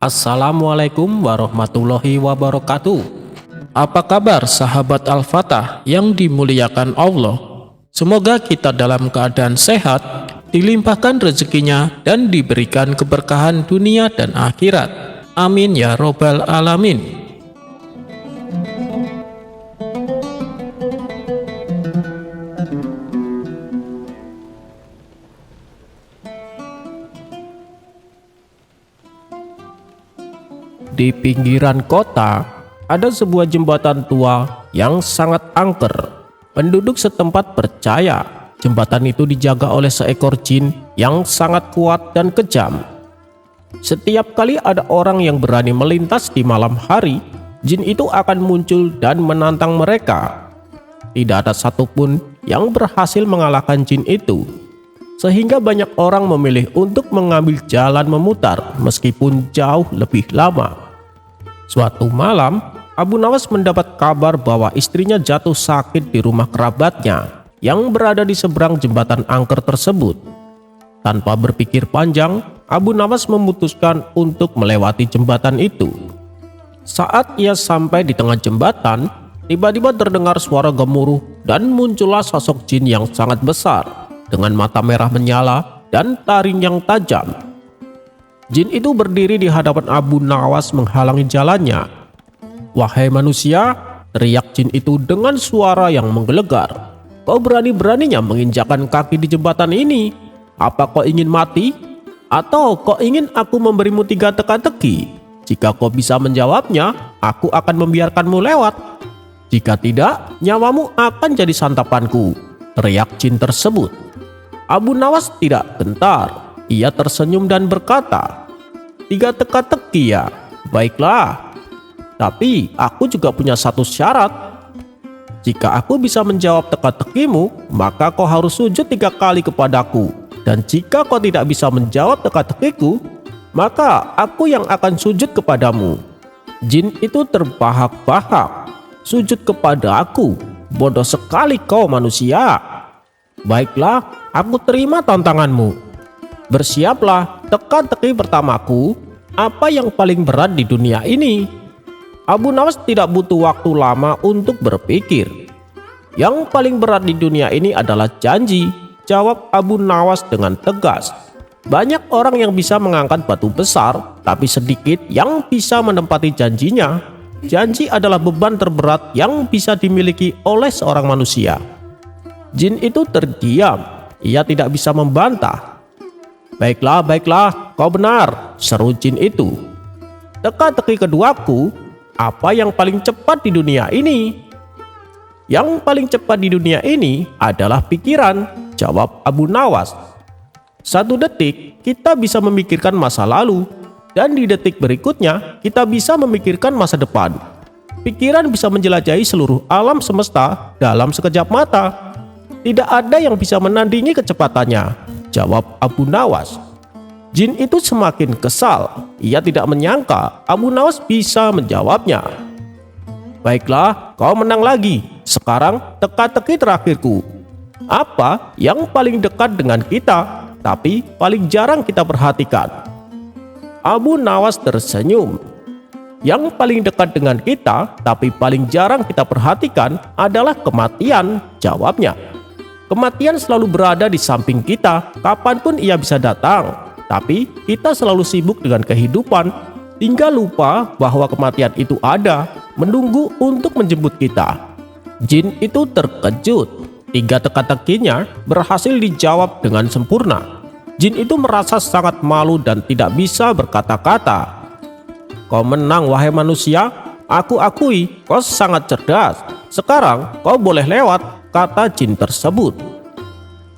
Assalamualaikum warahmatullahi wabarakatuh. Apa kabar sahabat Al-Fatah yang dimuliakan Allah? Semoga kita dalam keadaan sehat, dilimpahkan rezekinya dan diberikan keberkahan dunia dan akhirat. Amin ya robbal alamin. Di pinggiran kota, ada sebuah jembatan tua yang sangat angker. Penduduk setempat percaya jembatan itu dijaga oleh seekor jin yang sangat kuat dan kejam. Setiap kali ada orang yang berani melintas di malam hari, jin itu akan muncul dan menantang mereka. Tidak ada satupun yang berhasil mengalahkan jin itu, sehingga banyak orang memilih untuk mengambil jalan memutar meskipun jauh lebih lama. Suatu malam, Abu Nawas mendapat kabar bahwa istrinya jatuh sakit di rumah kerabatnya yang berada di seberang jembatan angker tersebut. Tanpa berpikir panjang, Abu Nawas memutuskan untuk melewati jembatan itu. Saat ia sampai di tengah jembatan, tiba-tiba terdengar suara gemuruh dan muncullah sosok jin yang sangat besar dengan mata merah menyala dan taring yang tajam. Jin itu berdiri di hadapan Abu Nawas menghalangi jalannya. "Wahai manusia," teriak jin itu dengan suara yang menggelegar, "kau berani-beraninya menginjakkan kaki di jembatan ini. Apa kau ingin mati? Atau kau ingin aku memberimu 3 teka-teki? Jika kau bisa menjawabnya, aku akan membiarkanmu lewat. Jika tidak, nyawamu akan jadi santapanku," teriak jin tersebut. Abu Nawas tidak gentar. Ia tersenyum dan berkata, "3 teka-teki ya? Baiklah. Tapi aku juga punya satu syarat. Jika aku bisa menjawab teka-tekimu, maka kau harus sujud 3 kali kepadaku. Dan jika kau tidak bisa menjawab teka-tekiku, maka aku yang akan sujud kepadamu." Jin itu terbahak-bahak. "Sujud kepada aku? Bodoh sekali kau manusia. Baiklah, aku terima tantanganmu. Bersiaplah, teka-teki pertamaku, apa yang paling berat di dunia ini?" Abu Nawas tidak butuh waktu lama untuk berpikir. "Yang paling berat di dunia ini adalah janji," jawab Abu Nawas dengan tegas. "Banyak orang yang bisa mengangkat batu besar, tapi sedikit yang bisa menempati janjinya. Janji adalah beban terberat yang bisa dimiliki oleh seorang manusia." Jin itu terdiam. Ia tidak bisa membantah. Baiklah, kau benar," seru jin itu. "Teka-teki keduaku, apa yang paling cepat di dunia ini?" "Yang paling cepat di dunia ini adalah pikiran," jawab Abu Nawas. 1 detik kita bisa memikirkan masa lalu, dan di detik berikutnya kita bisa memikirkan masa depan. Pikiran bisa menjelajahi seluruh alam semesta dalam sekejap mata. Tidak ada yang bisa menandingi kecepatannya, jawab Abu Nawas. Jin itu semakin kesal. Ia tidak menyangka Abu Nawas bisa menjawabnya. "Baiklah, kau menang lagi. Sekarang teka-teki terakhirku. Apa yang paling dekat dengan kita, tapi paling jarang kita perhatikan?" Abu Nawas tersenyum. "Yang paling dekat dengan kita, tapi paling jarang kita perhatikan adalah kematian," jawabnya. "Kematian selalu berada di samping kita, kapanpun ia bisa datang. Tapi kita selalu sibuk dengan kehidupan, hingga lupa bahwa kematian itu ada, menunggu untuk menjemput kita." Jin itu terkejut. 3 teka-tekinya berhasil dijawab dengan sempurna. Jin itu merasa sangat malu dan tidak bisa berkata-kata. "Kau menang wahai manusia. Aku akui kau sangat cerdas. Sekarang kau boleh lewat," kata jin tersebut.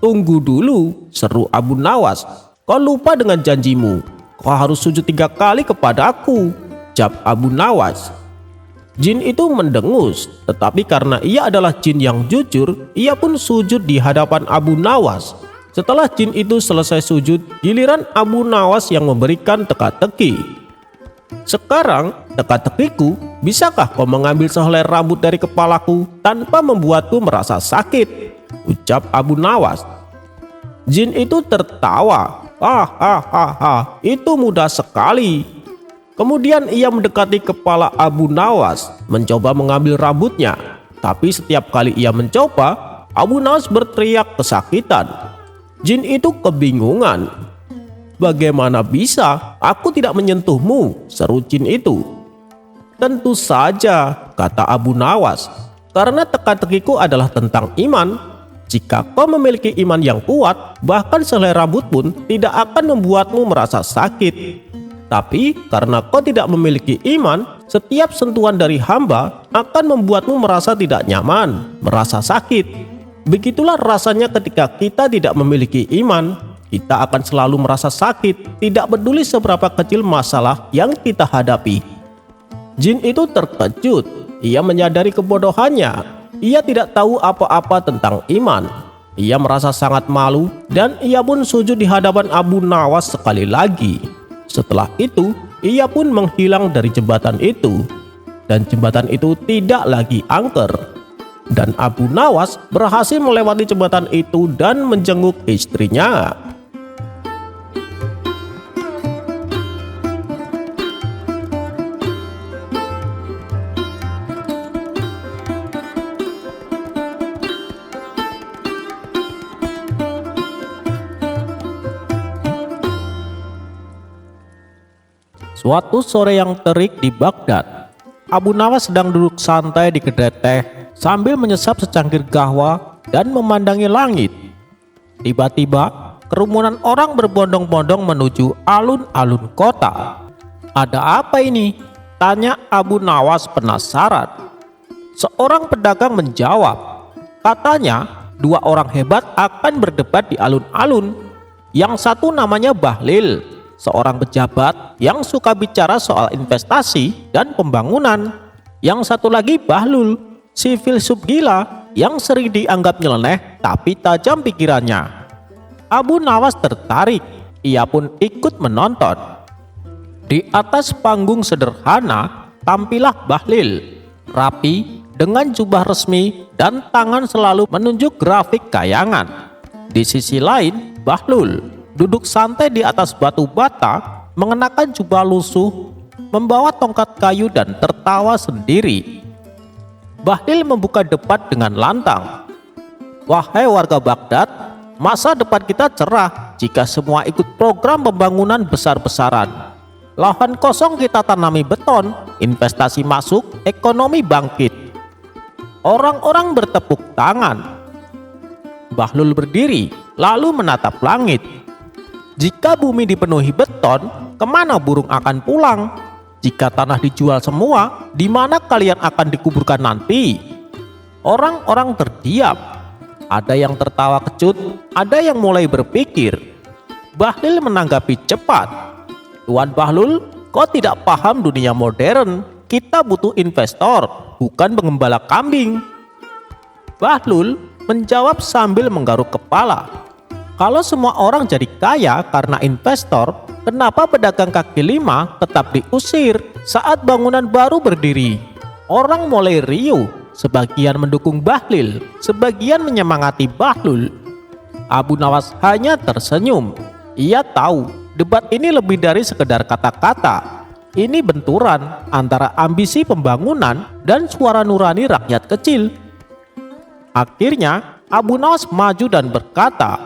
"Tunggu dulu," seru Abu Nawas. "Kau lupa dengan janjimu. Kau harus sujud 3 kali kepada aku," jawab Abu Nawas. Jin itu mendengus, tetapi karena ia adalah jin yang jujur, ia pun sujud di hadapan Abu Nawas. Setelah jin itu selesai sujud, giliran Abu Nawas yang memberikan teka-teki. "Sekarang teka-tekiku, bisakah kau mengambil sehelai rambut dari kepalaku tanpa membuatku merasa sakit?" ucap Abu Nawas. Jin itu tertawa. "Hahaha, itu mudah sekali. Kemudian ia mendekati kepala Abu Nawas, mencoba mengambil rambutnya. Tapi setiap kali ia mencoba, Abu Nawas berteriak kesakitan. Jin itu kebingungan. "Bagaimana bisa? Aku tidak menyentuhmu," seru jin itu. "Tentu saja," kata Abu Nawas, "karena teka-tekiku adalah tentang iman. Jika kau memiliki iman yang kuat, bahkan sehelai rambut pun tidak akan membuatmu merasa sakit. Tapi karena kau tidak memiliki iman, setiap sentuhan dari hamba akan membuatmu merasa tidak nyaman, merasa sakit. Begitulah rasanya ketika kita tidak memiliki iman. Kita akan selalu merasa sakit, tidak peduli seberapa kecil masalah yang kita hadapi." Jin itu terkejut. Ia menyadari kebodohannya. Ia tidak tahu apa-apa tentang iman. Ia merasa sangat malu dan ia pun sujud di hadapan Abu Nawas sekali lagi. Setelah itu, ia pun menghilang dari jembatan itu. Dan jembatan itu tidak lagi angker. Dan Abu Nawas berhasil melewati jembatan itu dan menjenguk istrinya. Suatu sore yang terik di Baghdad, Abu Nawas sedang duduk santai di kedai teh sambil menyesap secangkir kahwa dan memandangi langit. Tiba-tiba, kerumunan orang berbondong-bondong menuju alun-alun kota. "Ada apa ini?" tanya Abu Nawas penasaran. Seorang pedagang menjawab, katanya 2 orang hebat akan berdebat di alun-alun. Yang satu namanya Bahlil, seorang pejabat yang suka bicara soal investasi dan pembangunan. Yang satu lagi Bahlul, si filsuf gila yang sering dianggap nyeleneh tapi tajam pikirannya. Abu Nawas tertarik, ia pun ikut menonton. Di atas panggung sederhana, tampillah Bahlil, rapi dengan jubah resmi dan tangan selalu menunjuk grafik kayangan. Di sisi lain, Bahlul duduk santai di atas batu bata, mengenakan jubah lusuh, membawa tongkat kayu dan tertawa sendiri. Bahlil membuka debat dengan lantang. "Wahai warga Baghdad, masa depan kita cerah jika semua ikut program pembangunan besar-besaran. Lahan kosong kita tanami beton, investasi masuk, ekonomi bangkit." Orang-orang bertepuk tangan. Bahlul berdiri, lalu menatap langit. "Jika bumi dipenuhi beton, kemana burung akan pulang? Jika tanah dijual semua, di mana kalian akan dikuburkan nanti?" Orang-orang terdiam. Ada yang tertawa kecut, ada yang mulai berpikir. Bahlil menanggapi cepat. "Tuan Bahlul, kau tidak paham dunia modern. Kita butuh investor, bukan pengembala kambing." Bahlul menjawab sambil menggaruk kepala. "Kalau semua orang jadi kaya karena investor, kenapa pedagang kaki lima tetap diusir saat bangunan baru berdiri?" Orang mulai riuh, sebagian mendukung Bahlil, sebagian menyemangati Bahlul. Abu Nawas hanya tersenyum. Ia tahu debat ini lebih dari sekedar kata-kata. Ini benturan antara ambisi pembangunan dan suara nurani rakyat kecil. Akhirnya Abu Nawas maju dan berkata,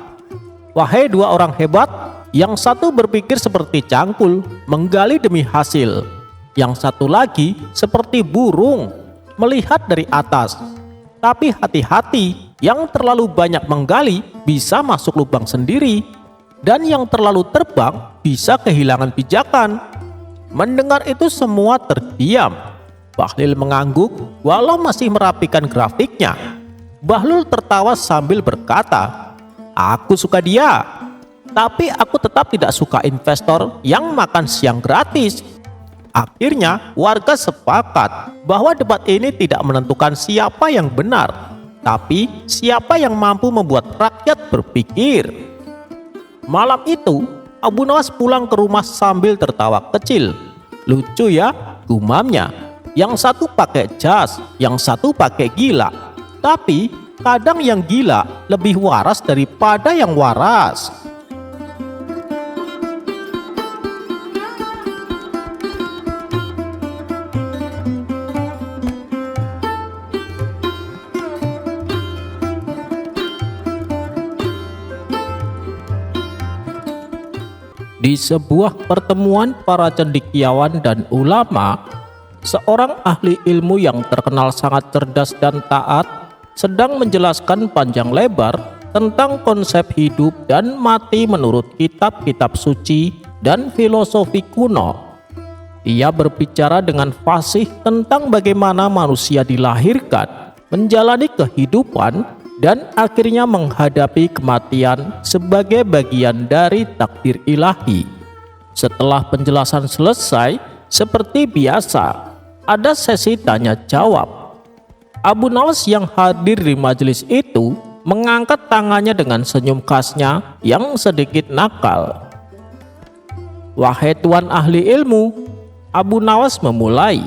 "Wahai 2 orang hebat, yang satu berpikir seperti cangkul, menggali demi hasil. Yang satu lagi seperti burung, melihat dari atas. Tapi hati-hati, yang terlalu banyak menggali bisa masuk lubang sendiri, dan yang terlalu terbang bisa kehilangan pijakan." Mendengar itu semua terdiam. Bahlil mengangguk walau masih merapikan grafiknya. Bahlul tertawa sambil berkata, "Aku suka dia, tapi aku tetap tidak suka investor yang makan siang gratis." Akhirnya warga sepakat bahwa debat ini tidak menentukan siapa yang benar, tapi siapa yang mampu membuat rakyat berpikir. Malam itu Abu Nawas pulang ke rumah sambil tertawa kecil. "Lucu ya," gumamnya. "Yang satu pakai jas, yang satu pakai gila. Tapi kadang yang gila lebih waras daripada yang waras." Di sebuah pertemuan para cendekiawan dan ulama, seorang ahli ilmu yang terkenal sangat cerdas dan taat sedang menjelaskan panjang lebar tentang konsep hidup dan mati menurut kitab-kitab suci dan filosofi kuno. Ia berbicara dengan fasih tentang bagaimana manusia dilahirkan, menjalani kehidupan, dan akhirnya menghadapi kematian sebagai bagian dari takdir ilahi. Setelah penjelasan selesai, seperti biasa, ada sesi tanya jawab. Abu Nawas yang hadir di majelis itu mengangkat tangannya dengan senyum khasnya yang sedikit nakal. "Wahai tuan ahli ilmu," Abu Nawas memulai,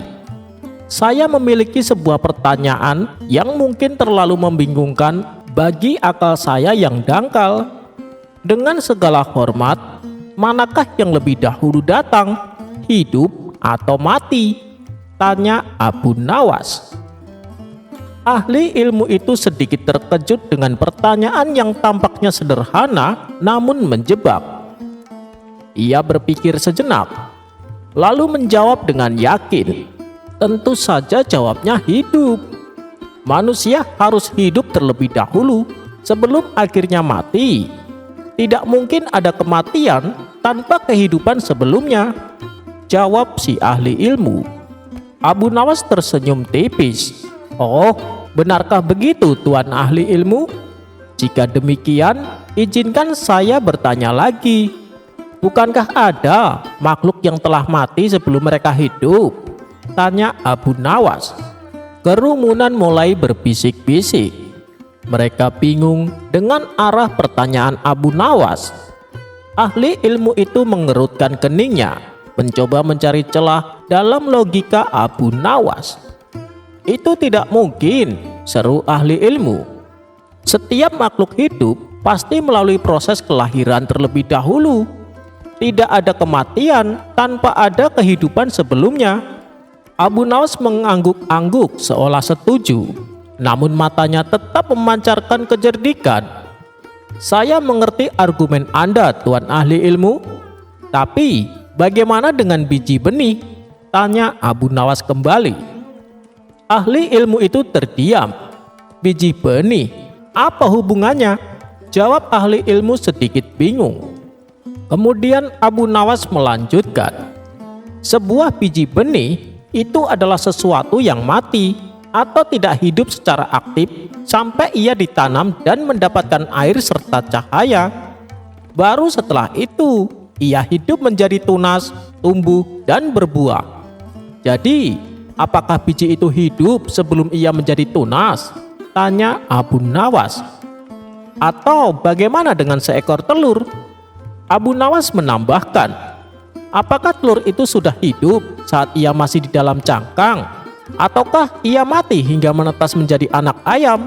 "saya memiliki sebuah pertanyaan yang mungkin terlalu membingungkan bagi akal saya yang dangkal. Dengan segala hormat, manakah yang lebih dahulu datang, hidup atau mati?" tanya Abu Nawas. Ahli ilmu itu sedikit terkejut dengan pertanyaan yang tampaknya sederhana namun menjebak. Ia berpikir sejenak, lalu menjawab dengan yakin, "Tentu saja jawabnya hidup. Manusia harus hidup terlebih dahulu sebelum akhirnya mati. Tidak mungkin ada kematian tanpa kehidupan sebelumnya," jawab si ahli ilmu. Abu Nawas tersenyum tipis. "Oh, benarkah begitu tuan ahli ilmu? Jika demikian, izinkan saya bertanya lagi. Bukankah ada makhluk yang telah mati sebelum mereka hidup?" tanya Abu Nawas. Kerumunan mulai berbisik-bisik. Mereka bingung dengan arah pertanyaan Abu Nawas. Ahli ilmu itu mengerutkan keningnya, mencoba mencari celah dalam logika Abu Nawas. "Itu tidak mungkin," seru ahli ilmu. "Setiap makhluk hidup pasti melalui proses kelahiran terlebih dahulu. Tidak ada kematian tanpa ada kehidupan sebelumnya." Abu Nawas mengangguk-angguk seolah setuju, namun matanya tetap memancarkan kecerdikan. "Saya mengerti argumen Anda, tuan ahli ilmu. Tapi bagaimana dengan biji benih?" tanya Abu Nawas kembali. Ahli ilmu itu terdiam. "Biji benih? Apa hubungannya?" jawab ahli ilmu sedikit bingung. Kemudian Abu Nawas melanjutkan, "Sebuah biji benih itu adalah sesuatu yang mati atau tidak hidup secara aktif sampai ia ditanam dan mendapatkan air serta cahaya. Baru setelah itu ia hidup menjadi tunas, tumbuh, dan berbuah. Jadi, apakah biji itu hidup sebelum ia menjadi tunas?" tanya Abu Nawas. "Atau bagaimana dengan seekor telur?" Abu Nawas menambahkan, "Apakah telur itu sudah hidup saat ia masih di dalam cangkang? Ataukah ia mati hingga menetas menjadi anak ayam?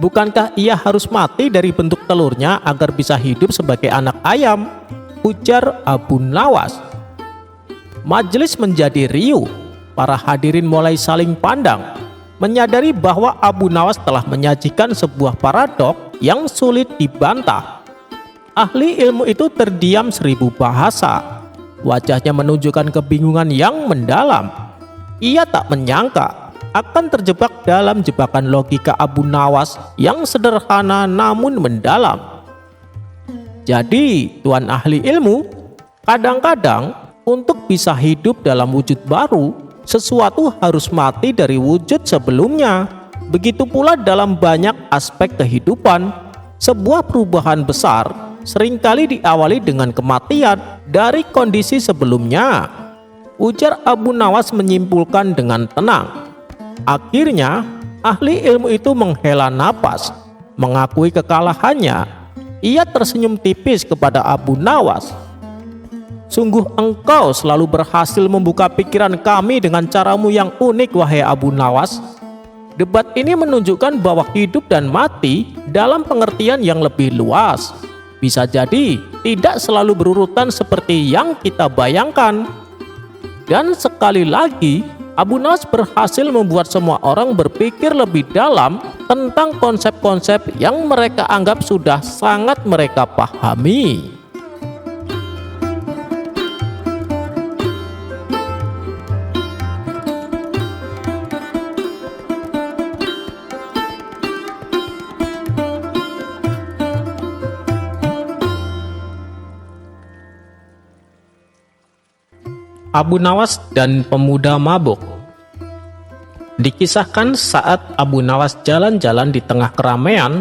Bukankah ia harus mati dari bentuk telurnya agar bisa hidup sebagai anak ayam?" ujar Abu Nawas. Majelis menjadi riuh. Para hadirin mulai saling pandang, menyadari bahwa Abu Nawas telah menyajikan sebuah paradok yang sulit dibantah. Ahli ilmu itu terdiam 1000 bahasa. Wajahnya menunjukkan kebingungan yang mendalam. Ia tak menyangka akan terjebak dalam jebakan logika Abu Nawas yang sederhana namun mendalam. Jadi, tuan ahli ilmu, kadang-kadang untuk bisa hidup dalam wujud baru, sesuatu harus mati dari wujud sebelumnya. Begitu pula dalam banyak aspek kehidupan. Sebuah perubahan besar seringkali diawali dengan kematian dari kondisi sebelumnya, ujar Abu Nawas menyimpulkan dengan tenang. Akhirnya, ahli ilmu itu menghela napas, mengakui kekalahannya. Ia tersenyum tipis kepada Abu Nawas. "Sungguh engkau selalu berhasil membuka pikiran kami dengan caramu yang unik, wahai Abu Nawas. Debat ini menunjukkan bahwa hidup dan mati dalam pengertian yang lebih luas bisa jadi tidak selalu berurutan seperti yang kita bayangkan." Dan sekali lagi, Abu Nawas berhasil membuat semua orang berpikir lebih dalam tentang konsep-konsep yang mereka anggap sudah sangat mereka pahami. Abu Nawas dan pemuda mabuk. Dikisahkan saat Abu Nawas jalan-jalan di tengah keramaian,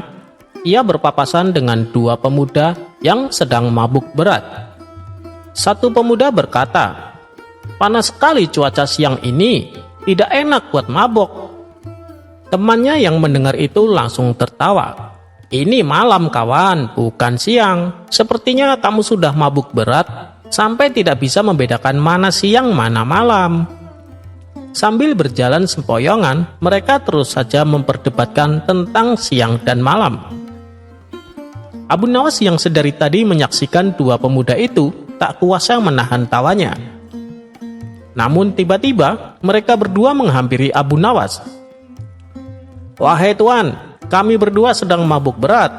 ia berpapasan dengan dua pemuda yang sedang mabuk berat. Satu pemuda berkata, "Panas sekali cuaca siang ini, tidak enak buat mabok." Temannya yang mendengar itu langsung tertawa. "Ini malam kawan, bukan siang. Sepertinya kamu sudah mabuk berat sampai tidak bisa membedakan mana siang mana malam." Sambil berjalan sempoyongan, mereka terus saja memperdebatkan tentang siang dan malam. Abu Nawas yang sedari tadi menyaksikan dua pemuda itu tak kuasa menahan tawanya. Namun tiba-tiba mereka berdua menghampiri Abu Nawas. "Wahai tuan, kami berdua sedang mabuk berat.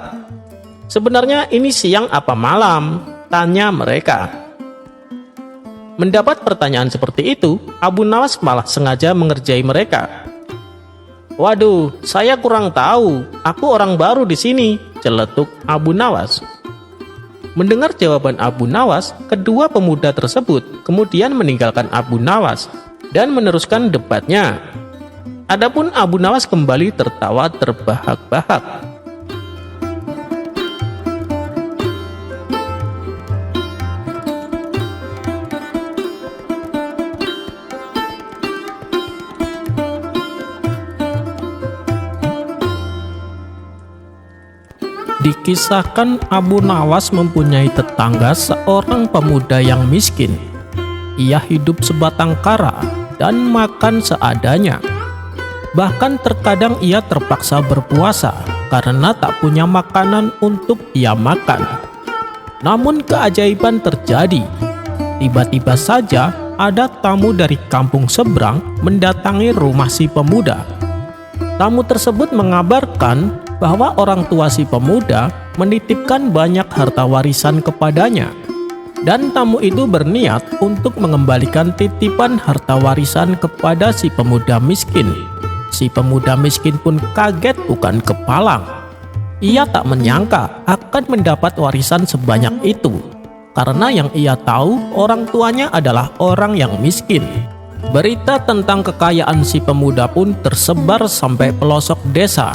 Sebenarnya ini siang apa malam?" tanya mereka. Mendapat pertanyaan seperti itu, Abu Nawas malah sengaja mengerjai mereka. "Waduh, saya kurang tahu. Aku orang baru di sini," celetuk Abu Nawas. Mendengar jawaban Abu Nawas, kedua pemuda tersebut kemudian meninggalkan Abu Nawas dan meneruskan debatnya. Adapun Abu Nawas kembali tertawa terbahak-bahak. Dikisahkan Abu Nawas mempunyai tetangga seorang pemuda yang miskin. Ia hidup sebatang kara dan makan seadanya. Bahkan terkadang ia terpaksa berpuasa karena tak punya makanan untuk ia makan. Namun keajaiban terjadi. Tiba-tiba saja ada tamu dari kampung seberang mendatangi rumah si pemuda. Tamu tersebut mengabarkan bahwa orang tua si pemuda menitipkan banyak harta warisan kepadanya, dan tamu itu berniat untuk mengembalikan titipan harta warisan kepada si pemuda miskin. Si pemuda miskin pun kaget bukan kepalang. Ia tak menyangka akan mendapat warisan sebanyak itu, karena yang ia tahu orang tuanya adalah orang yang miskin. Berita tentang kekayaan si pemuda pun tersebar sampai pelosok desa.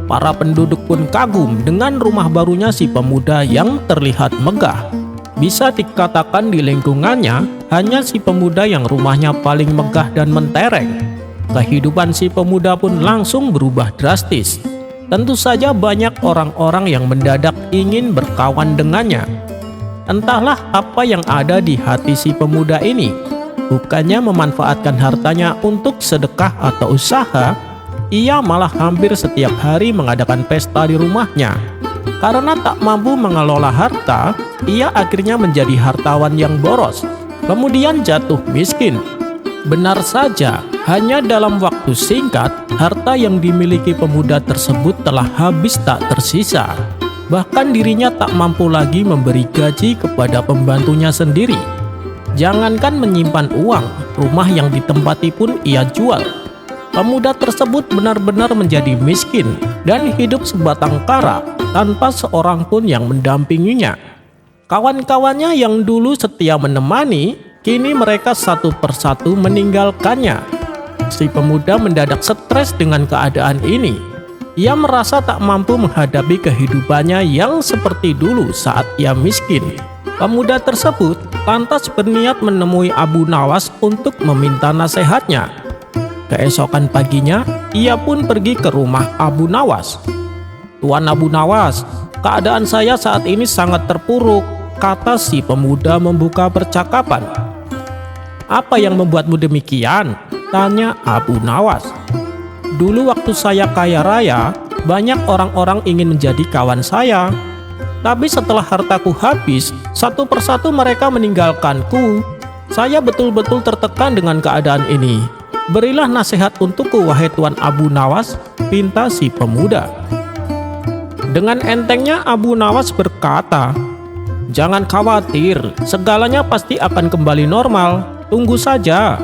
Para penduduk pun kagum dengan rumah barunya si pemuda yang terlihat megah. Bisa dikatakan di lingkungannya hanya si pemuda yang rumahnya paling megah dan mentereng. Kehidupan si pemuda pun langsung berubah drastis. Tentu saja banyak orang-orang yang mendadak ingin berkawan dengannya. Entahlah apa yang ada di hati si pemuda ini. Bukannya memanfaatkan hartanya untuk sedekah atau usaha, ia malah hampir setiap hari mengadakan pesta di rumahnya. Karena tak mampu mengelola harta, ia akhirnya menjadi hartawan yang boros, kemudian jatuh miskin. Benar saja, hanya dalam waktu singkat, harta yang dimiliki pemuda tersebut telah habis tak tersisa. Bahkan dirinya tak mampu lagi memberi gaji kepada pembantunya sendiri. Jangankan menyimpan uang, rumah yang ditempati pun ia jual. Pemuda tersebut benar-benar menjadi miskin dan hidup sebatang kara tanpa seorang pun yang mendampinginya. Kawan-kawannya yang dulu setia menemani, kini mereka satu persatu meninggalkannya. Si pemuda mendadak stres dengan keadaan ini. Ia merasa tak mampu menghadapi kehidupannya yang seperti dulu saat ia miskin. Pemuda tersebut lantas berniat menemui Abu Nawas untuk meminta nasihatnya. Keesokan paginya, ia pun pergi ke rumah Abu Nawas. "Tuan Abu Nawas, keadaan saya saat ini sangat terpuruk," kata si pemuda membuka percakapan. "Apa yang membuatmu demikian?" tanya Abu Nawas. "Dulu waktu saya kaya raya, banyak orang-orang ingin menjadi kawan saya. Tapi setelah hartaku habis, satu persatu mereka meninggalkanku. Saya betul-betul tertekan dengan keadaan ini. Berilah nasihat untukku, wahai Tuan Abu Nawas," pinta si pemuda. Dengan entengnya Abu Nawas berkata, "Jangan khawatir, segalanya pasti akan kembali normal. Tunggu saja.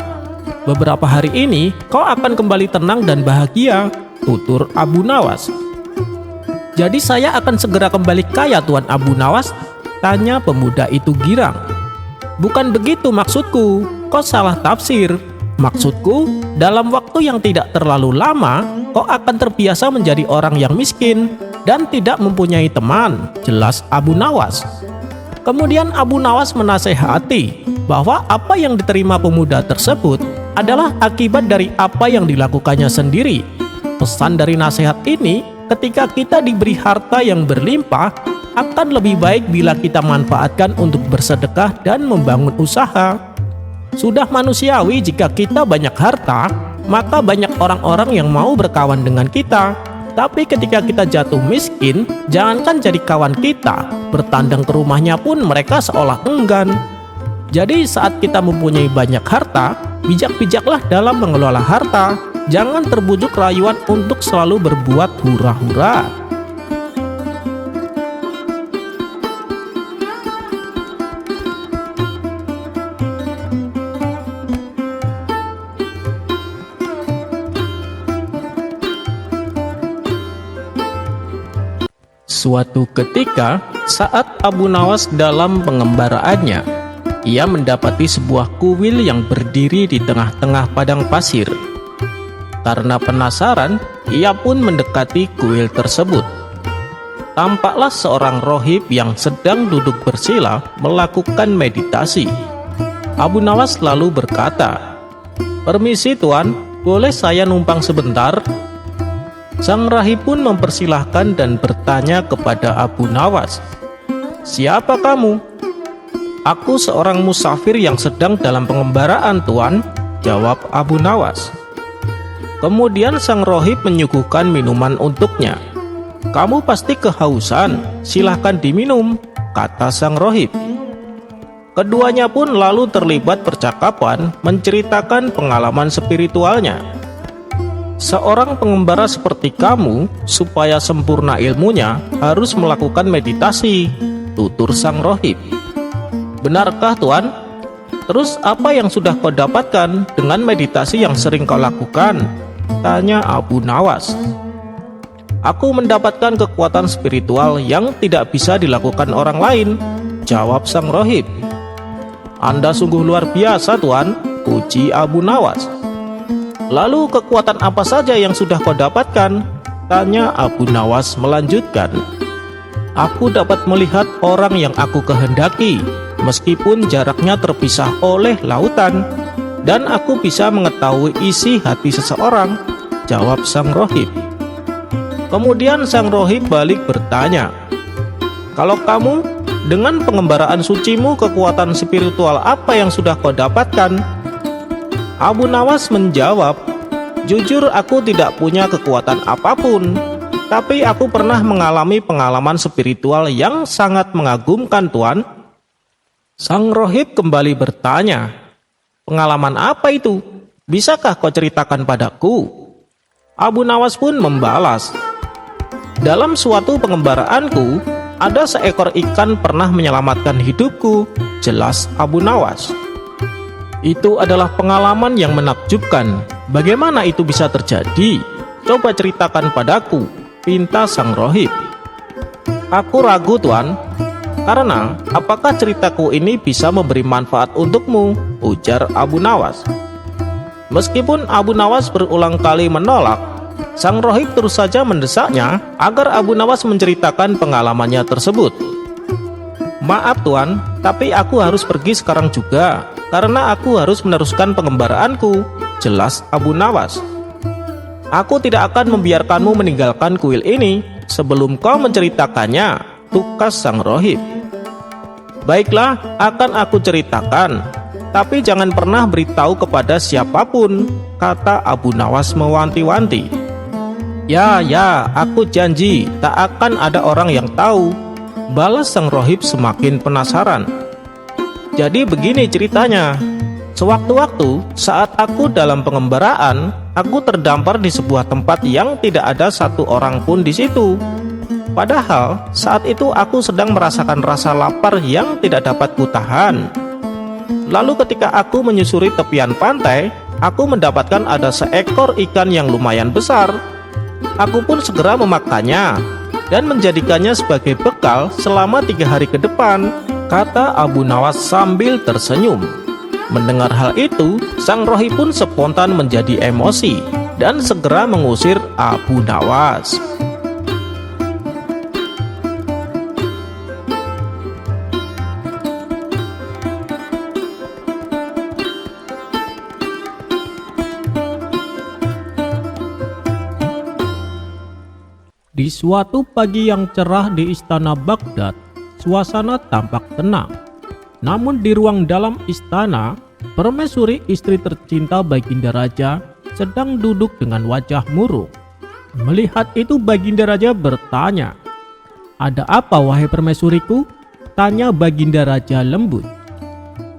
Beberapa hari ini kau akan kembali tenang dan bahagia," tutur Abu Nawas. "Jadi saya akan segera kembali kaya, Tuan Abu Nawas?" tanya pemuda itu girang. "Bukan begitu maksudku. Kau salah tafsir. Maksudku, dalam waktu yang tidak terlalu lama, kau akan terbiasa menjadi orang yang miskin dan tidak mempunyai teman, jelas Abu Nawas. Kemudian Abu Nawas menasehati bahwa apa yang diterima pemuda tersebut adalah akibat dari apa yang dilakukannya sendiri. Pesan dari nasihat ini, ketika kita diberi harta yang berlimpah, akan lebih baik bila kita manfaatkan untuk bersedekah dan membangun usaha. Sudah manusiawi jika kita banyak harta, maka banyak orang-orang yang mau berkawan dengan kita. Tapi ketika kita jatuh miskin, jangankan jadi kawan kita, bertandang ke rumahnya pun mereka seolah enggan. Jadi saat kita mempunyai banyak harta, bijak-bijaklah dalam mengelola harta. Jangan terbujuk rayuan untuk selalu berbuat hura-hura. Suatu ketika, saat Abu Nawas dalam pengembaraannya, ia mendapati sebuah kuil yang berdiri di tengah-tengah padang pasir. Karena penasaran, ia pun mendekati kuil tersebut. Tampaklah seorang rohib yang sedang duduk bersila melakukan meditasi. Abu Nawas lalu berkata, "Permisi tuan, boleh saya numpang sebentar?" Sang rahib pun mempersilahkan dan bertanya kepada Abu Nawas, "Siapa kamu?" "Aku seorang musafir yang sedang dalam pengembaraan tuan," jawab Abu Nawas. Kemudian sang rohib menyuguhkan minuman untuknya. "Kamu pasti kehausan, silahkan diminum," kata sang rohib. Keduanya pun lalu terlibat percakapan menceritakan pengalaman spiritualnya. "Seorang pengembara seperti kamu, supaya sempurna ilmunya, harus melakukan meditasi," tutur sang rohib. "Benarkah tuan? Terus apa yang sudah kau dapatkan dengan meditasi yang sering kau lakukan?" tanya Abu Nawas. "Aku mendapatkan kekuatan spiritual yang tidak bisa dilakukan orang lain," jawab sang rohib. "Anda sungguh luar biasa tuan," puji Abu Nawas. "Lalu kekuatan apa saja yang sudah kau dapatkan?" tanya Abu Nawas melanjutkan. "Aku dapat melihat orang yang aku kehendaki, meskipun jaraknya terpisah oleh lautan, dan aku bisa mengetahui isi hati seseorang," jawab sang rohib. Kemudian sang rohib balik bertanya, "Kalau kamu, dengan pengembaraan sucimu, kekuatan spiritual apa yang sudah kau dapatkan?" Abu Nawas menjawab, "Jujur aku tidak punya kekuatan apapun, tapi aku pernah mengalami pengalaman spiritual yang sangat mengagumkan tuan." Sang rohib kembali bertanya, "Pengalaman apa itu? Bisakah kau ceritakan padaku?" Abu Nawas pun membalas, "Dalam suatu pengembaraanku, ada seekor ikan pernah menyelamatkan hidupku," jelas Abu Nawas. "Itu adalah pengalaman yang menakjubkan. Bagaimana itu bisa terjadi? Coba ceritakan padaku," pinta sang rohib. "Aku ragu tuan, karena apakah ceritaku ini bisa memberi manfaat untukmu?" ujar Abu Nawas. Meskipun Abu Nawas berulang kali menolak, sang rohib terus saja mendesaknya agar Abu Nawas menceritakan pengalamannya tersebut. "Maaf tuan, tapi aku harus pergi sekarang juga, karena aku harus meneruskan pengembaraanku," jelas Abu Nawas. "Aku tidak akan membiarkanmu meninggalkan kuil ini sebelum kau menceritakannya," tukas sang rohib. "Baiklah, akan aku ceritakan, tapi jangan pernah beritahu kepada siapapun," kata Abu Nawas mewanti-wanti. Ya, aku janji tak akan ada orang yang tahu," balas sang rohib semakin penasaran. "Jadi begini ceritanya. Sewaktu-waktu saat aku dalam pengembaraan, aku terdampar di sebuah tempat yang tidak ada satu orang pun di situ. Padahal saat itu aku sedang merasakan rasa lapar yang tidak dapat kutahan. Lalu ketika aku menyusuri tepian pantai, aku mendapatkan ada seekor ikan yang lumayan besar. Aku pun segera memakannya dan menjadikannya sebagai bekal selama 3 hari ke depan," kata Abu Nawas sambil tersenyum. Mendengar hal itu, sang rohi pun spontan menjadi emosi dan segera mengusir Abu Nawas. Di suatu pagi yang cerah di istana Baghdad, suasana tampak tenang. Namun di ruang dalam istana, permaisuri istri tercinta Baginda Raja sedang duduk dengan wajah murung. Melihat itu Baginda Raja bertanya, "Ada apa wahai permaisuriku?" tanya Baginda Raja lembut.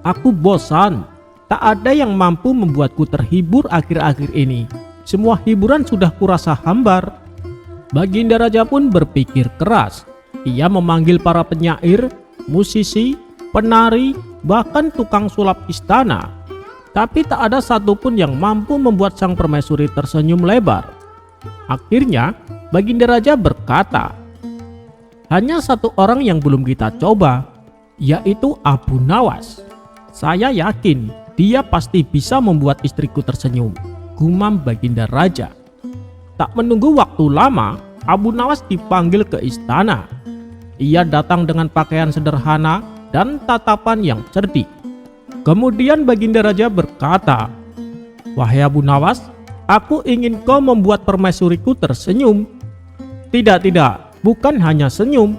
"Aku bosan, tak ada yang mampu membuatku terhibur akhir-akhir ini. Semua hiburan sudah kurasa hambar." Baginda Raja pun berpikir keras. Ia memanggil para penyair, musisi, penari, bahkan tukang sulap istana. Tapi tak ada satupun yang mampu membuat sang permaisuri tersenyum lebar. Akhirnya, Baginda Raja berkata, "Hanya satu orang yang belum kita coba, yaitu Abu Nawas. Saya yakin dia pasti bisa membuat istriku tersenyum," gumam Baginda Raja. Tak menunggu waktu lama, Abu Nawas dipanggil ke istana. Ia datang dengan pakaian sederhana dan tatapan yang cerdik. Kemudian Baginda Raja berkata, "Wahai Abu Nawas, aku ingin kau membuat permaisuriku tersenyum." Tidak, bukan hanya senyum.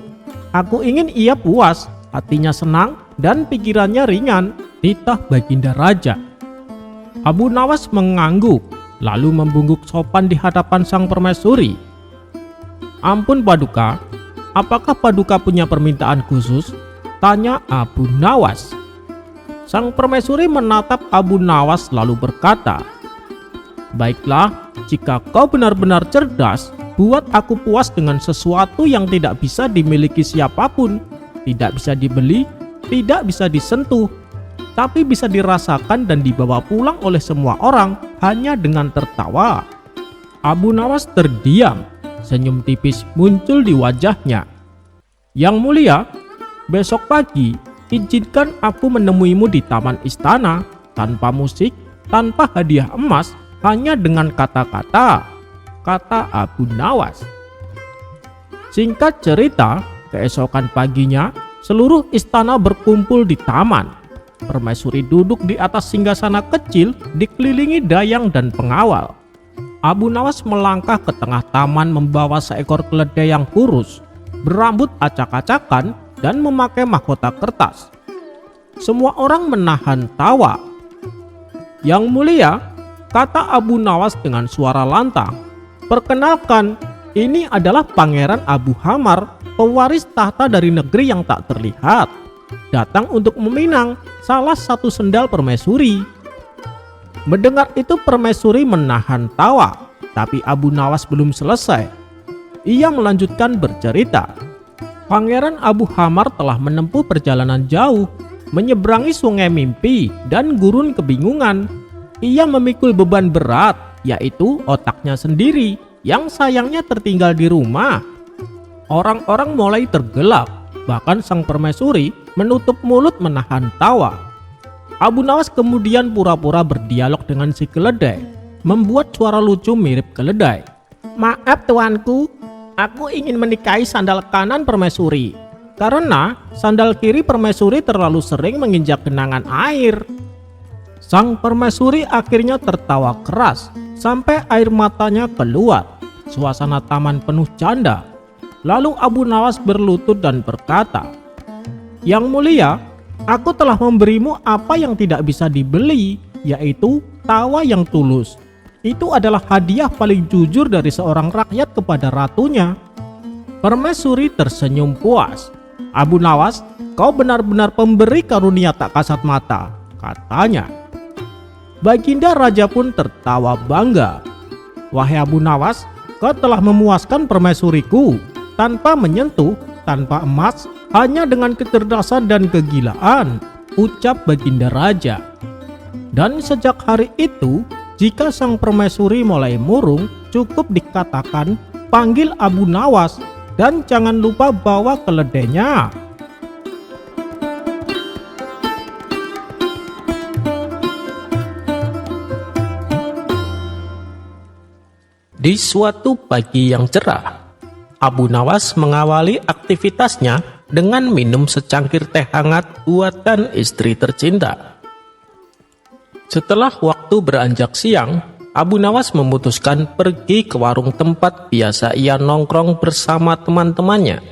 Aku ingin ia puas, hatinya senang, dan pikirannya ringan," titah Baginda Raja. Abu Nawas mengangguk, lalu membungkuk sopan di hadapan sang permaisuri. "Ampun Paduka, apakah Paduka punya permintaan khusus?" tanya Abu Nawas. Sang permaisuri menatap Abu Nawas lalu berkata, "Baiklah, jika kau benar-benar cerdas, buat aku puas dengan sesuatu yang tidak bisa dimiliki siapapun, tidak bisa dibeli, tidak bisa disentuh, tapi bisa dirasakan dan dibawa pulang oleh semua orang hanya dengan tertawa." Abu Nawas terdiam, senyum tipis muncul di wajahnya. "Yang mulia, besok pagi izinkan aku menemuimu di taman istana, tanpa musik, tanpa hadiah emas, hanya dengan kata-kata," kata Abu Nawas. Singkat cerita, keesokan paginya seluruh istana berkumpul di taman. Permaisuri duduk di atas singgasana kecil dikelilingi dayang dan pengawal. Abu Nawas melangkah ke tengah taman membawa seekor keledai yang kurus, berambut acak-acakan dan memakai mahkota kertas. Semua orang menahan tawa. "Yang mulia," kata Abu Nawas dengan suara lantang, "perkenalkan, ini adalah Pangeran Abu Hamar, pewaris tahta dari negeri yang tak terlihat, datang untuk meminang salah satu sendal permaisuri." Mendengar itu permaisuri menahan tawa, tapi Abu Nawas belum selesai. Ia melanjutkan bercerita. Pangeran Abu Hamar telah menempuh perjalanan jauh, menyeberangi sungai mimpi dan gurun kebingungan. Ia memikul beban berat, yaitu otaknya sendiri, yang sayangnya tertinggal di rumah. Orang-orang mulai tergelak, bahkan sang permaisuri menutup mulut menahan tawa. Abu Nawas kemudian pura-pura berdialog dengan si keledai, membuat suara lucu mirip keledai. "Maaf tuanku, aku ingin menikahi sandal kanan permaisuri, karena sandal kiri permaisuri terlalu sering menginjak genangan air." Sang permaisuri akhirnya tertawa keras, sampai air matanya keluar. Suasana taman penuh canda. Lalu Abu Nawas berlutut dan berkata, "Yang mulia, aku telah memberimu apa yang tidak bisa dibeli, yaitu tawa yang tulus. Itu adalah hadiah paling jujur dari seorang rakyat kepada ratunya." Permaisuri tersenyum puas. "Abu Nawas, kau benar-benar pemberi karunia tak kasat mata," katanya. Baginda Raja pun tertawa bangga. "Wahai Abu Nawas, kau telah memuaskan permaisuriku, tanpa menyentuh, tanpa emas, hanya dengan kecerdasan dan kegilaan," ucap Baginda Raja. Dan sejak hari itu, jika sang permaisuri mulai murung, cukup dikatakan, "Panggil Abu Nawas, dan jangan lupa bawa keledainya." Di suatu pagi yang cerah, Abu Nawas mengawali aktivitasnya dengan minum secangkir teh hangat buatan istri tercinta. Setelah waktu beranjak siang, Abu Nawas memutuskan pergi ke warung tempat biasa ia nongkrong bersama teman-temannya.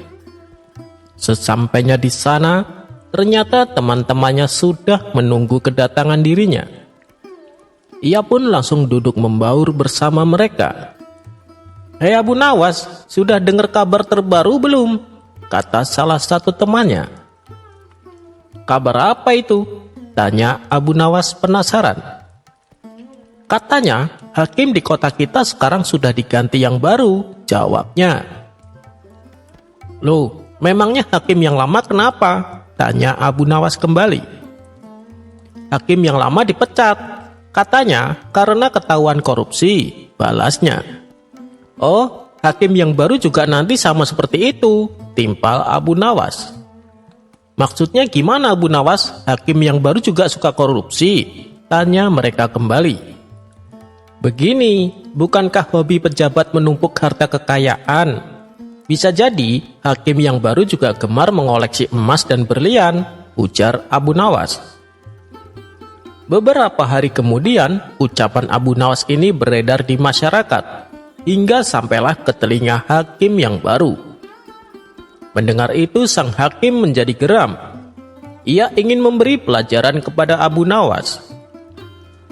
Sesampainya di sana, ternyata teman-temannya sudah menunggu kedatangan dirinya. Ia pun langsung duduk membaur bersama mereka. "Hei Abu Nawas, sudah dengar kabar terbaru belum?" kata salah satu temannya. "Kabar apa itu?" tanya Abu Nawas penasaran. "Katanya hakim di kota kita sekarang sudah diganti yang baru," jawabnya. "Loh, memangnya hakim yang lama kenapa?" tanya Abu Nawas kembali. "Hakim yang lama dipecat, katanya karena ketahuan korupsi," balasnya. "Oh, hakim yang baru juga nanti sama seperti itu," timpal Abu Nawas. "Maksudnya gimana Abu Nawas? Hakim yang baru juga suka korupsi?" tanya mereka kembali. "Begini, bukankah hobi pejabat menumpuk harta kekayaan? Bisa jadi hakim yang baru juga gemar mengoleksi emas dan berlian," ujar Abu Nawas. Beberapa hari kemudian, ucapan Abu Nawas ini beredar di masyarakat, hingga sampailah ke telinga hakim yang baru. Mendengar itu, sang hakim menjadi geram. Ia ingin memberi pelajaran kepada Abu Nawas.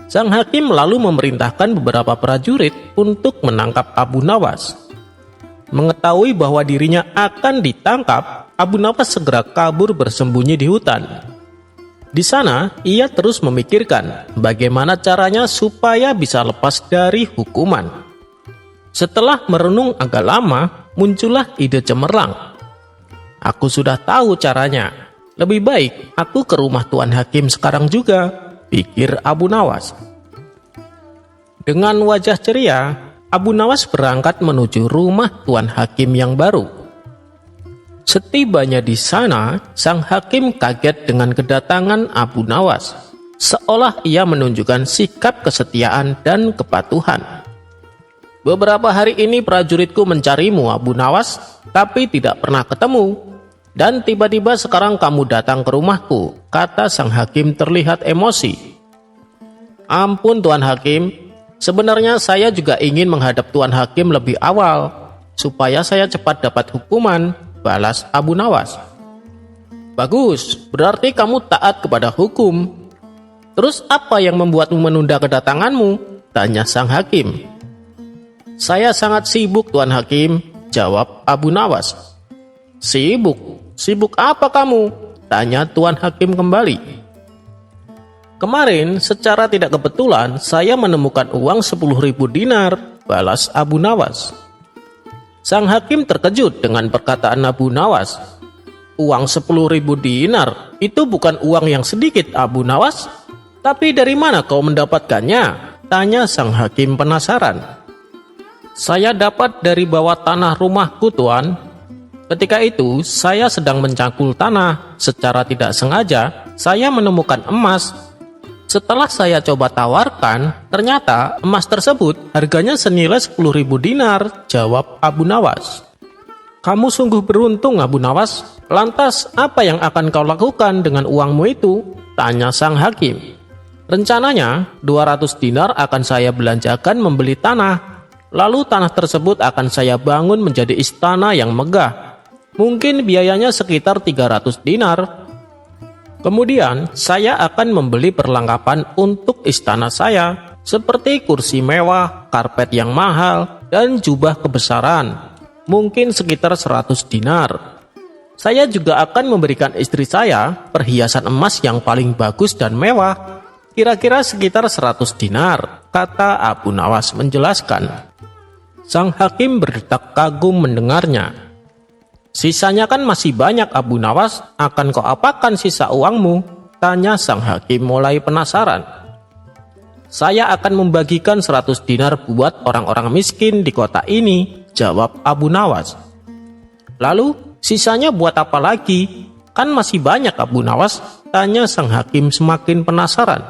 Sang hakim lalu memerintahkan beberapa prajurit untuk menangkap Abu Nawas. Mengetahui bahwa dirinya akan ditangkap, Abu Nawas segera kabur bersembunyi di hutan. Di sana, ia terus memikirkan bagaimana caranya supaya bisa lepas dari hukuman. Setelah merenung agak lama, muncullah ide cemerlang. "Aku sudah tahu caranya. Lebih baik aku ke rumah Tuan Hakim sekarang juga," pikir Abu Nawas. Dengan wajah ceria, Abu Nawas berangkat menuju rumah Tuan Hakim yang baru. Setibanya di sana, sang hakim kaget dengan kedatangan Abu Nawas, seolah ia menunjukkan sikap kesetiaan dan kepatuhan. "Beberapa hari ini prajuritku mencarimu, Abu Nawas, tapi tidak pernah ketemu. Dan tiba-tiba sekarang kamu datang ke rumahku," kata sang hakim terlihat emosi. "Ampun Tuan Hakim, sebenarnya saya juga ingin menghadap Tuan Hakim lebih awal, supaya saya cepat dapat hukuman," balas Abu Nawas. "Bagus, berarti kamu taat kepada hukum. Terus apa yang membuatmu menunda kedatanganmu?" tanya sang hakim. "Saya sangat sibuk Tuan Hakim," jawab Abu Nawas. "Sibuk? Sibuk apa kamu?" tanya Tuan Hakim kembali. "Kemarin secara tidak kebetulan saya menemukan uang 10.000 dinar," balas Abu Nawas. Sang hakim terkejut dengan perkataan Abu Nawas. "Uang 10.000 dinar? Itu bukan uang yang sedikit, Abu Nawas. Tapi dari mana kau mendapatkannya?" tanya sang hakim penasaran. "Saya dapat dari bawah tanah rumahku, Tuan. Ketika itu, saya sedang mencangkul tanah. Secara tidak sengaja, saya menemukan emas. Setelah saya coba tawarkan, ternyata emas tersebut harganya senilai 10.000 dinar, jawab Abu Nawas. "Kamu sungguh beruntung, Abu Nawas. Lantas, apa yang akan kau lakukan dengan uangmu itu?" tanya sang hakim. "Rencananya, 200 dinar akan saya belanjakan membeli tanah. Lalu tanah tersebut akan saya bangun menjadi istana yang megah. Mungkin biayanya sekitar 300 dinar. Kemudian, saya akan membeli perlengkapan untuk istana saya, seperti kursi mewah, karpet yang mahal, dan jubah kebesaran. Mungkin sekitar 100 dinar. Saya juga akan memberikan istri saya perhiasan emas yang paling bagus dan mewah, kira-kira sekitar 100 dinar, kata Abu Nawas menjelaskan. Sang hakim berdetak kagum mendengarnya. "Sisanya kan masih banyak, Abu Nawas. Akan kau apakan sisa uangmu?" tanya sang hakim mulai penasaran. "Saya akan membagikan 100 dinar buat orang-orang miskin di kota ini," jawab Abu Nawas. "Lalu sisanya buat apa lagi? Kan masih banyak, Abu Nawas?" tanya sang hakim semakin penasaran.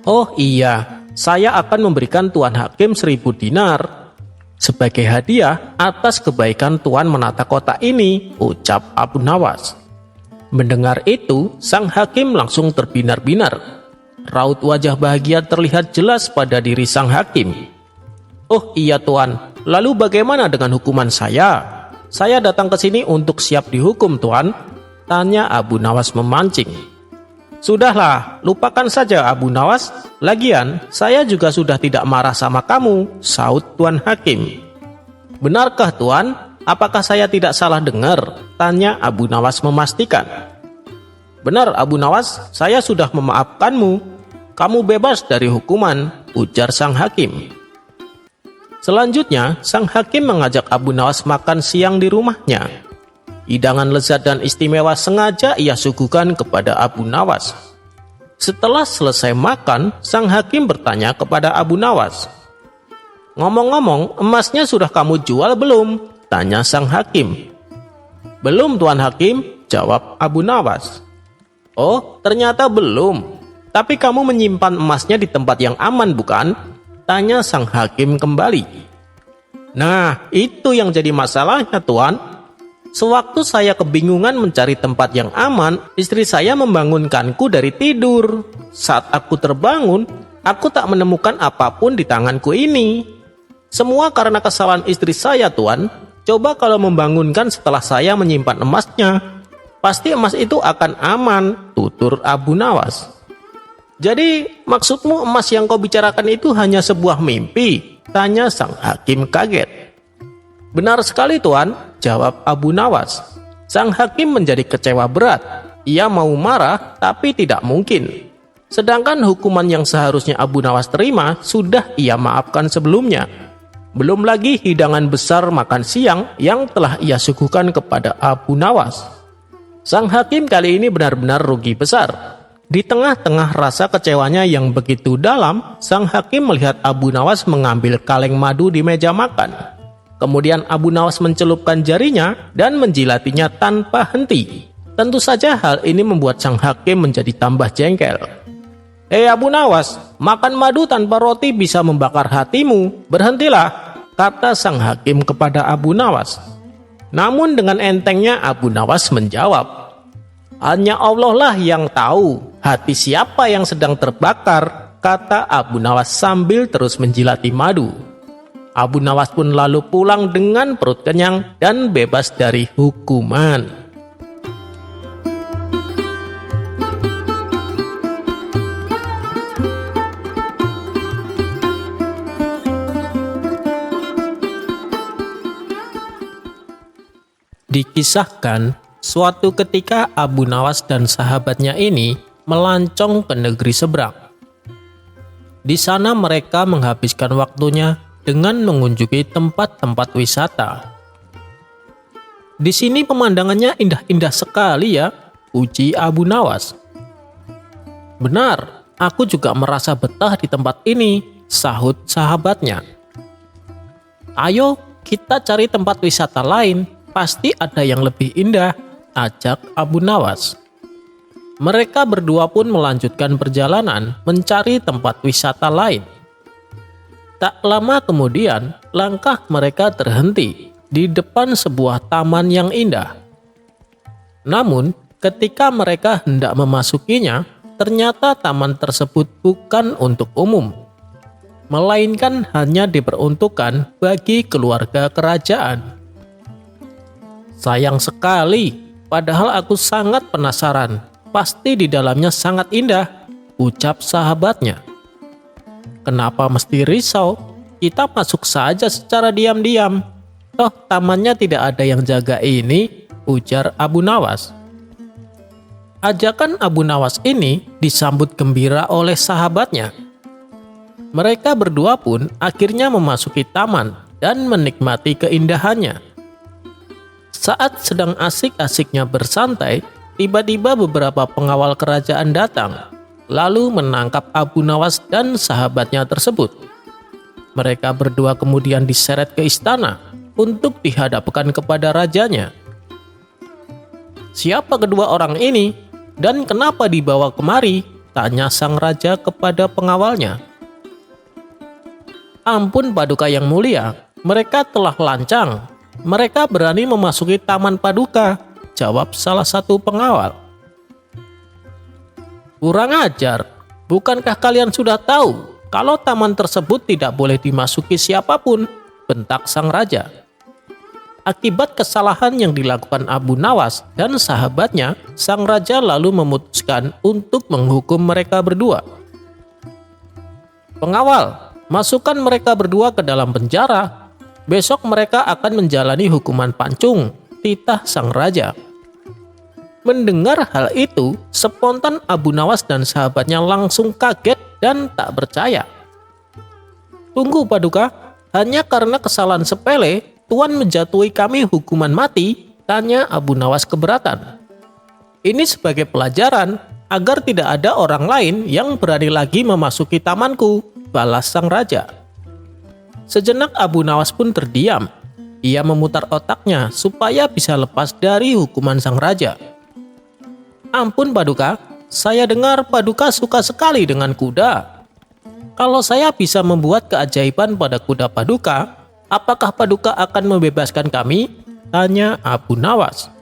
"Oh iya, saya akan memberikan Tuan Hakim 1.000 dinar. Sebagai hadiah atas kebaikan Tuan menata kota ini, ucap Abu Nawas. Mendengar itu, sang hakim langsung terbinar-binar. Raut wajah bahagia terlihat jelas pada diri sang hakim. "Oh iya Tuan, lalu bagaimana dengan hukuman saya? Saya datang ke sini untuk siap dihukum Tuan," tanya Abu Nawas memancing. "Sudahlah, lupakan saja Abu Nawas. Lagian, saya juga sudah tidak marah sama kamu," saut Tuan Hakim. "Benarkah Tuan? Apakah saya tidak salah dengar?" tanya Abu Nawas memastikan. "Benar Abu Nawas, saya sudah memaafkanmu. Kamu bebas dari hukuman," ujar sang hakim. Selanjutnya, sang hakim mengajak Abu Nawas makan siang di rumahnya. Hidangan lezat dan istimewa sengaja ia suguhkan kepada Abu Nawas. Setelah selesai makan, sang hakim bertanya kepada Abu Nawas. "Ngomong-ngomong, emasnya sudah kamu jual belum?" tanya sang hakim. "Belum Tuan Hakim," jawab Abu Nawas. "Oh, ternyata belum. Tapi kamu menyimpan emasnya di tempat yang aman bukan?" tanya sang hakim kembali. "Nah, itu yang jadi masalahnya Tuan. Sewaktu saya kebingungan mencari tempat yang aman, istri saya membangunkanku dari tidur. Saat aku terbangun, aku tak menemukan apapun di tanganku ini. Semua karena kesalahan istri saya Tuan. Coba kalau membangunkan setelah saya menyimpan emasnya, pasti emas itu akan aman," tutur Abu Nawas. "Jadi maksudmu emas yang kau bicarakan itu hanya sebuah mimpi?" tanya sang hakim kaget. "Benar sekali Tuan," jawab Abu Nawas. Sang hakim menjadi kecewa berat. Ia mau marah tapi tidak mungkin. Sedangkan hukuman yang seharusnya Abu Nawas terima sudah ia maafkan sebelumnya. Belum lagi hidangan besar makan siang yang telah ia suguhkan kepada Abu Nawas. Sang hakim kali ini benar-benar rugi besar. Di tengah-tengah rasa kecewanya yang begitu dalam, sang hakim melihat Abu Nawas mengambil kaleng madu di meja makan. Kemudian Abu Nawas mencelupkan jarinya dan menjilatinya tanpa henti. Tentu saja hal ini membuat sang hakim menjadi tambah jengkel. "Hei Abu Nawas, makan madu tanpa roti bisa membakar hatimu. Berhentilah," kata sang hakim kepada Abu Nawas. Namun dengan entengnya Abu Nawas menjawab, "Hanya Allah lah yang tahu hati siapa yang sedang terbakar," kata Abu Nawas sambil terus menjilati madu. Abu Nawas pun lalu pulang dengan perut kenyang dan bebas dari hukuman. Dikisahkan, suatu ketika Abu Nawas dan sahabatnya ini melancong ke negeri seberang. Di sana mereka menghabiskan waktunya dengan mengunjungi tempat-tempat wisata. "Di sini pemandangannya indah-indah sekali ya," uji Abu Nawas. "Benar, aku juga merasa betah di tempat ini," sahut sahabatnya. "Ayo kita cari tempat wisata lain, pasti ada yang lebih indah," ajak Abu Nawas. Mereka berdua pun melanjutkan perjalanan mencari tempat wisata lain. Tak lama kemudian, langkah mereka terhenti di depan sebuah taman yang indah. Namun, ketika mereka hendak memasukinya, ternyata taman tersebut bukan untuk umum, melainkan hanya diperuntukkan bagi keluarga kerajaan. "Sayang sekali, padahal aku sangat penasaran. Pasti di dalamnya sangat indah," ucap sahabatnya. "Kenapa mesti risau? Kita masuk saja secara diam-diam. Toh tamannya tidak ada yang jaga ini," ujar Abu Nawas. Ajakan Abu Nawas ini disambut gembira oleh sahabatnya. Mereka berdua pun akhirnya memasuki taman dan menikmati keindahannya. Saat sedang asik-asiknya bersantai, tiba-tiba beberapa pengawal kerajaan datang, lalu menangkap Abu Nawas dan sahabatnya tersebut. Mereka berdua kemudian diseret ke istana untuk dihadapkan kepada rajanya. "Siapa kedua orang ini dan kenapa dibawa kemari?" tanya sang raja kepada pengawalnya. "Ampun Paduka yang mulia, Mereka telah lancang. Mereka berani memasuki Taman Paduka, jawab salah satu pengawal. Kurang ajar, bukankah kalian sudah tahu kalau taman tersebut tidak boleh dimasuki siapapun, bentak sang raja. Akibat kesalahan yang dilakukan Abu Nawas dan sahabatnya, sang raja lalu memutuskan untuk menghukum mereka berdua. Pengawal, masukkan mereka berdua ke dalam penjara. Besok mereka akan menjalani hukuman pancung, titah sang raja. Mendengar hal itu, spontan Abu Nawas dan sahabatnya langsung kaget dan tak percaya. Tunggu Paduka, hanya karena kesalahan sepele, Tuan menjatuhi kami hukuman mati, tanya Abu Nawas keberatan. Ini sebagai pelajaran agar tidak ada orang lain yang berani lagi memasuki tamanku, balas sang raja. Sejenak Abu Nawas pun terdiam. Ia memutar otaknya supaya bisa lepas dari hukuman sang raja. Ampun Paduka, saya dengar Paduka suka sekali dengan kuda. Kalau saya bisa membuat keajaiban pada kuda Paduka, apakah Paduka akan membebaskan kami? Tanya Abu Nawas.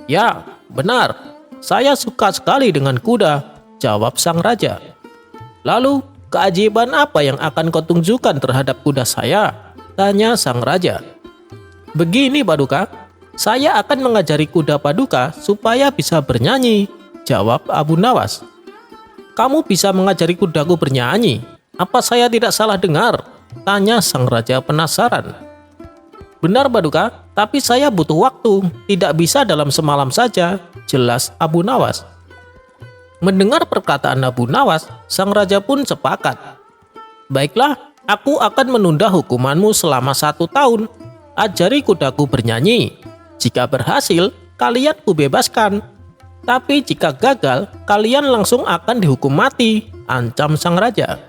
Ya, benar. Saya suka sekali dengan kuda, jawab sang raja. Lalu, keajaiban apa yang akan kau tunjukkan terhadap kuda saya? Tanya sang raja. Begini Paduka, saya akan mengajari kuda Paduka supaya bisa bernyanyi, jawab Abu Nawas. Kamu bisa mengajari kudaku bernyanyi? Apa saya tidak salah dengar? Tanya sang raja penasaran. Benar Paduka, tapi saya butuh waktu, tidak bisa dalam semalam saja, jelas Abu Nawas. Mendengar perkataan Abu Nawas, sang raja pun sepakat. Baiklah, aku akan menunda hukumanmu selama 1 tahun. Ajari kudaku bernyanyi. Jika berhasil, kalian kubebaskan. Tapi jika gagal, kalian langsung akan dihukum mati, ancam sang raja.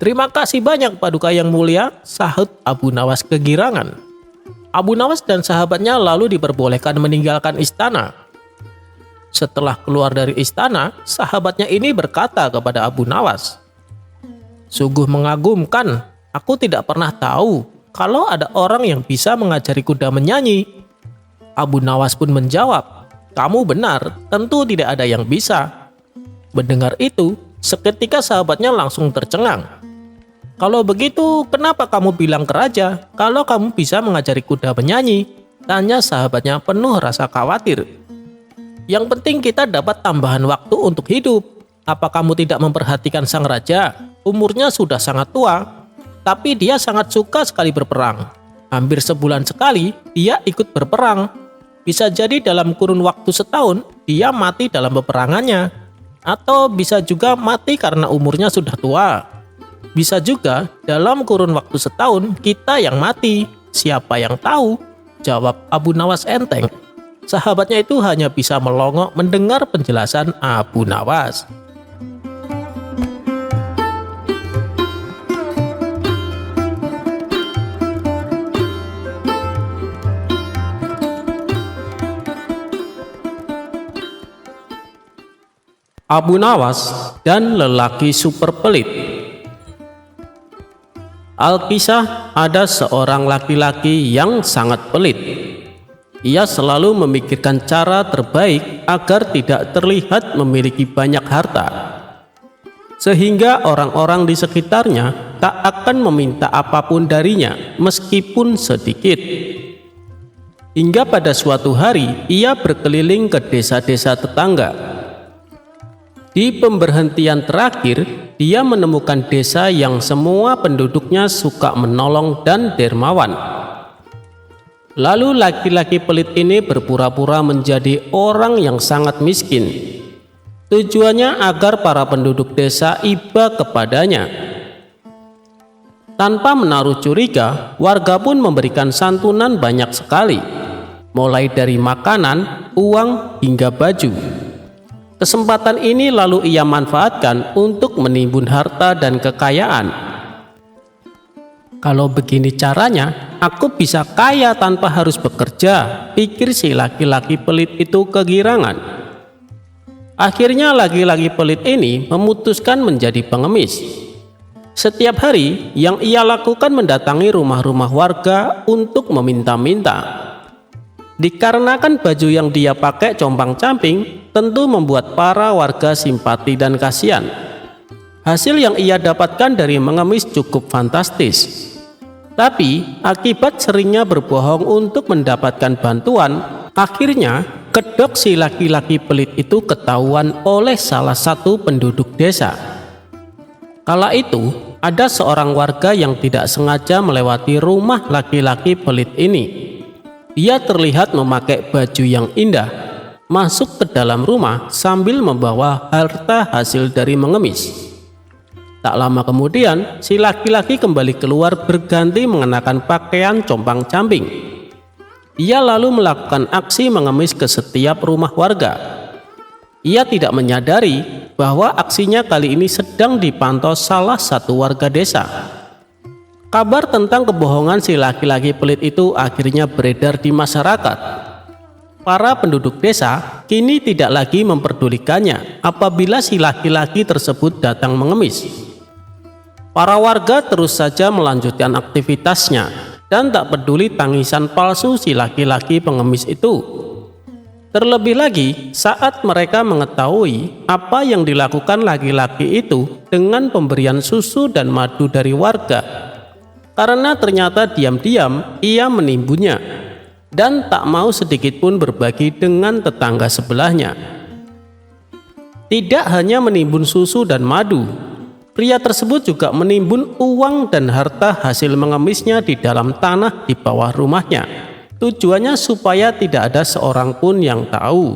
Terima kasih banyak Paduka yang mulia, sahut Abu Nawas kegirangan. Abu Nawas dan sahabatnya lalu diperbolehkan meninggalkan istana. Setelah keluar dari istana, sahabatnya ini berkata kepada Abu Nawas, "Sungguh mengagumkan, aku tidak pernah tahu kalau ada orang yang bisa mengajari kuda menyanyi." Abu Nawas pun menjawab, "Kamu benar, tentu tidak ada yang bisa." Mendengar itu, seketika sahabatnya langsung tercengang. "Kalau begitu, kenapa kamu bilang ke raja kalau kamu bisa mengajari kuda menyanyi?" Tanya sahabatnya penuh rasa khawatir. "Yang penting kita dapat tambahan waktu untuk hidup. Apa kamu tidak memperhatikan sang raja? Umurnya sudah sangat tua, tapi dia sangat suka sekali berperang. Hampir sebulan sekali dia ikut berperang. Bisa jadi dalam kurun waktu setahun dia mati dalam peperangannya. Atau bisa juga mati karena umurnya sudah tua. Bisa juga dalam kurun waktu setahun kita yang mati. Siapa yang tahu?" Jawab Abu Nawas enteng. Sahabatnya itu hanya bisa melongo mendengar penjelasan Abu Nawas. Abu Nawas dan lelaki super pelit. Alkisah, ada seorang laki-laki yang sangat pelit. Ia selalu memikirkan cara terbaik agar tidak terlihat memiliki banyak harta, sehingga orang-orang di sekitarnya tak akan meminta apapun darinya meskipun sedikit. Hingga pada suatu hari ia berkeliling ke desa-desa tetangga. Di pemberhentian terakhir, dia menemukan desa yang semua penduduknya suka menolong dan dermawan. Lalu laki-laki pelit ini berpura-pura menjadi orang yang sangat miskin. Tujuannya agar para penduduk desa iba kepadanya. Tanpa menaruh curiga, warga pun memberikan santunan banyak sekali, mulai dari makanan, uang, hingga baju. Kesempatan ini lalu ia manfaatkan untuk menimbun harta dan kekayaan. "Kalau begini caranya, aku bisa kaya tanpa harus bekerja," pikir si laki-laki pelit itu kegirangan. Akhirnya laki-laki pelit ini memutuskan menjadi pengemis. Setiap hari yang ia lakukan mendatangi rumah-rumah warga untuk meminta-minta. Dikarenakan baju yang dia pakai compang-camping, tentu membuat para warga simpati dan kasihan. Hasil yang ia dapatkan dari mengemis cukup fantastis. Tapi akibat seringnya berbohong untuk mendapatkan bantuan, akhirnya kedok si laki-laki pelit itu ketahuan oleh salah satu penduduk desa. Kala itu, ada seorang warga yang tidak sengaja melewati rumah laki-laki pelit ini. Dia terlihat memakai baju yang indah, masuk ke dalam rumah sambil membawa harta hasil dari mengemis. Tak lama kemudian, si laki-laki kembali keluar berganti mengenakan pakaian compang-camping. Ia lalu melakukan aksi mengemis ke setiap rumah warga. Ia tidak menyadari bahwa aksinya kali ini sedang dipantau salah satu warga desa. Kabar tentang kebohongan si laki-laki pelit itu akhirnya beredar di masyarakat. Para penduduk desa kini tidak lagi memperdulikannya apabila si laki-laki tersebut datang mengemis. Para warga terus saja melanjutkan aktivitasnya dan tak peduli tangisan palsu si laki-laki pengemis itu. Terlebih lagi saat mereka mengetahui apa yang dilakukan laki-laki itu dengan pemberian susu dan madu dari warga. Karena ternyata diam-diam ia menimbunnya dan tak mau sedikit pun berbagi dengan tetangga sebelahnya. Tidak hanya menimbun susu dan madu, pria tersebut juga menimbun uang dan harta hasil mengemisnya di dalam tanah di bawah rumahnya. Tujuannya supaya tidak ada seorang pun yang tahu.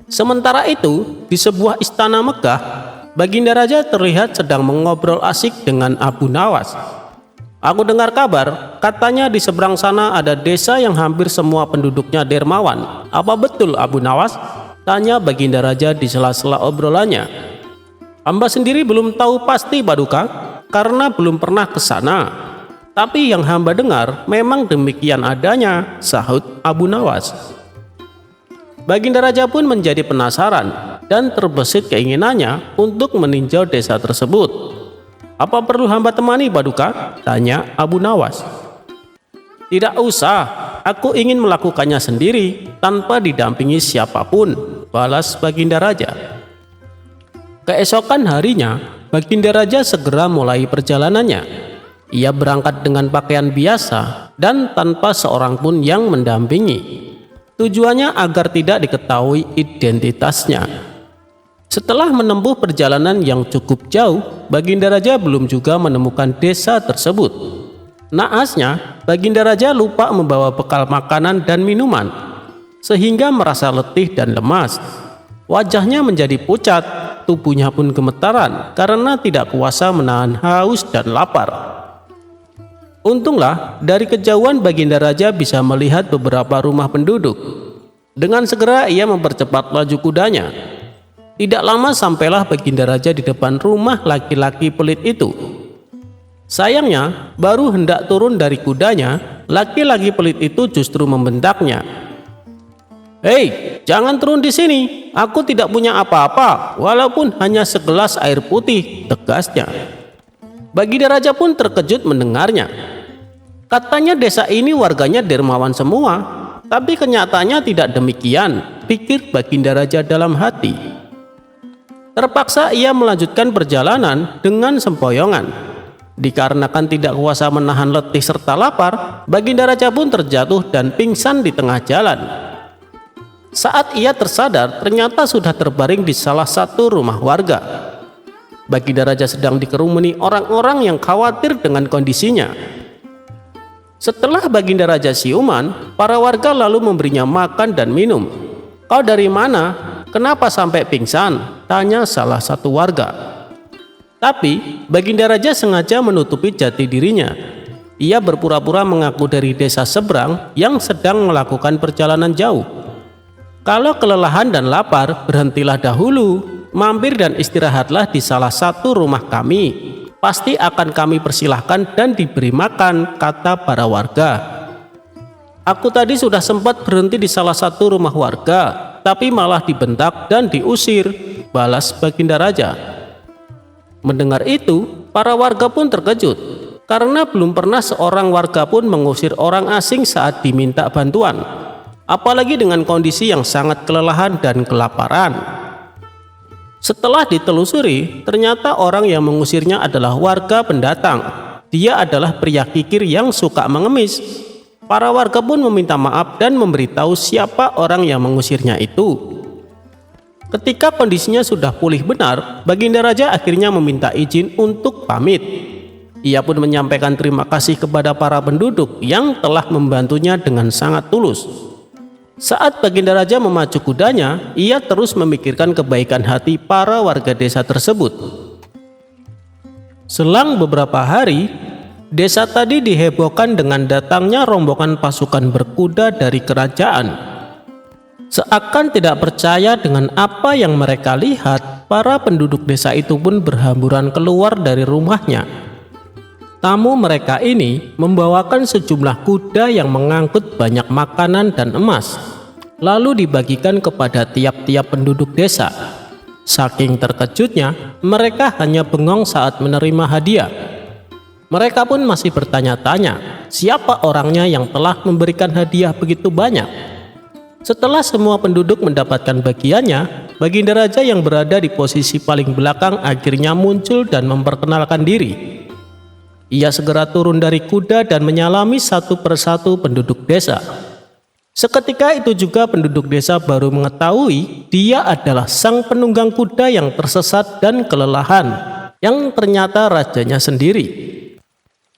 Sementara itu, di sebuah istana megah, Baginda Raja terlihat sedang mengobrol asik dengan Abu Nawas. Aku dengar kabar, katanya di seberang sana ada desa yang hampir semua penduduknya dermawan. Apa betul Abu Nawas? Tanya Baginda Raja di sela-sela obrolannya. Hamba sendiri belum tahu pasti Paduka, karena belum pernah ke sana. Tapi yang hamba dengar memang demikian adanya, sahut Abu Nawas. Baginda Raja pun menjadi penasaran dan terbesit keinginannya untuk meninjau desa tersebut. Apa perlu hamba temani Paduka? Tanya Abu Nawas. Tidak usah, aku ingin melakukannya sendiri tanpa didampingi siapapun, balas Baginda Raja. Keesokan harinya, Baginda Raja segera mulai perjalanannya. Ia berangkat dengan pakaian biasa dan tanpa seorang pun yang mendampingi. Tujuannya agar tidak diketahui identitasnya. Setelah menempuh perjalanan yang cukup jauh, Baginda Raja belum juga menemukan desa tersebut. Naasnya, Baginda Raja lupa membawa bekal makanan dan minuman, sehingga merasa letih dan lemas. Wajahnya menjadi pucat, tubuhnya pun gemetaran karena tidak kuasa menahan haus dan lapar. Untunglah dari kejauhan Baginda Raja bisa melihat beberapa rumah penduduk. Dengan segera ia mempercepat laju kudanya. Tidak lama sampailah Baginda Raja di depan rumah laki-laki pelit itu. Sayangnya baru hendak turun dari kudanya, laki-laki pelit itu justru membentaknya. Hei, jangan turun di sini. Aku tidak punya apa-apa, walaupun hanya segelas air putih, tegasnya. Baginda Raja pun terkejut mendengarnya. Katanya desa ini warganya dermawan semua, tapi kenyataannya tidak demikian, pikir Baginda Raja dalam hati. Terpaksa ia melanjutkan perjalanan dengan sempoyongan. Dikarenakan tidak kuasa menahan letih serta lapar, Baginda Raja pun terjatuh dan pingsan di tengah jalan. Saat ia tersadar, ternyata sudah terbaring di salah satu rumah warga. Baginda Raja sedang dikerumuni orang-orang yang khawatir dengan kondisinya. Setelah Baginda Raja siuman, para warga lalu memberinya makan dan minum. Kau dari mana? Kenapa sampai pingsan? Tanya salah satu warga. Tapi Baginda Raja sengaja menutupi jati dirinya. Ia berpura-pura mengaku dari desa seberang yang sedang melakukan perjalanan jauh. Kalau kelelahan dan lapar, berhentilah dahulu, mampir dan istirahatlah di salah satu rumah kami. Pasti akan kami persilahkan dan diberi makan, kata para warga. Aku tadi sudah sempat berhenti di salah satu rumah warga, tapi malah dibentak dan diusir, balas Baginda Raja. Mendengar itu, para warga pun terkejut karena belum pernah seorang warga pun mengusir orang asing saat diminta bantuan, apalagi dengan kondisi yang sangat kelelahan dan kelaparan. Setelah ditelusuri, ternyata orang yang mengusirnya adalah warga pendatang. Dia adalah pria kikir yang suka mengemis. Para warga pun meminta maaf dan memberitahu siapa orang yang mengusirnya itu. Ketika kondisinya sudah pulih benar, Baginda Raja akhirnya meminta izin untuk pamit. Ia pun menyampaikan terima kasih kepada para penduduk yang telah membantunya dengan sangat tulus. Saat Baginda Raja memacu kudanya, ia terus memikirkan kebaikan hati para warga desa tersebut. Selang beberapa hari, desa tadi dihebohkan dengan datangnya rombongan pasukan berkuda dari kerajaan. Seakan tidak percaya dengan apa yang mereka lihat, para penduduk desa itu pun berhamburan keluar dari rumahnya. Tamu mereka ini membawakan sejumlah kuda yang mengangkut banyak makanan dan emas, lalu dibagikan kepada tiap-tiap penduduk desa. Saking terkejutnya, mereka hanya bengong saat menerima hadiah. Mereka pun masih bertanya-tanya, siapa orangnya yang telah memberikan hadiah begitu banyak. Setelah semua penduduk mendapatkan bagiannya, Baginda Raja yang berada di posisi paling belakang akhirnya muncul dan memperkenalkan diri. Ia segera turun dari kuda dan menyalami satu persatu penduduk desa. Seketika itu juga penduduk desa baru mengetahui dia adalah sang penunggang kuda yang tersesat dan kelelahan, yang ternyata rajanya sendiri.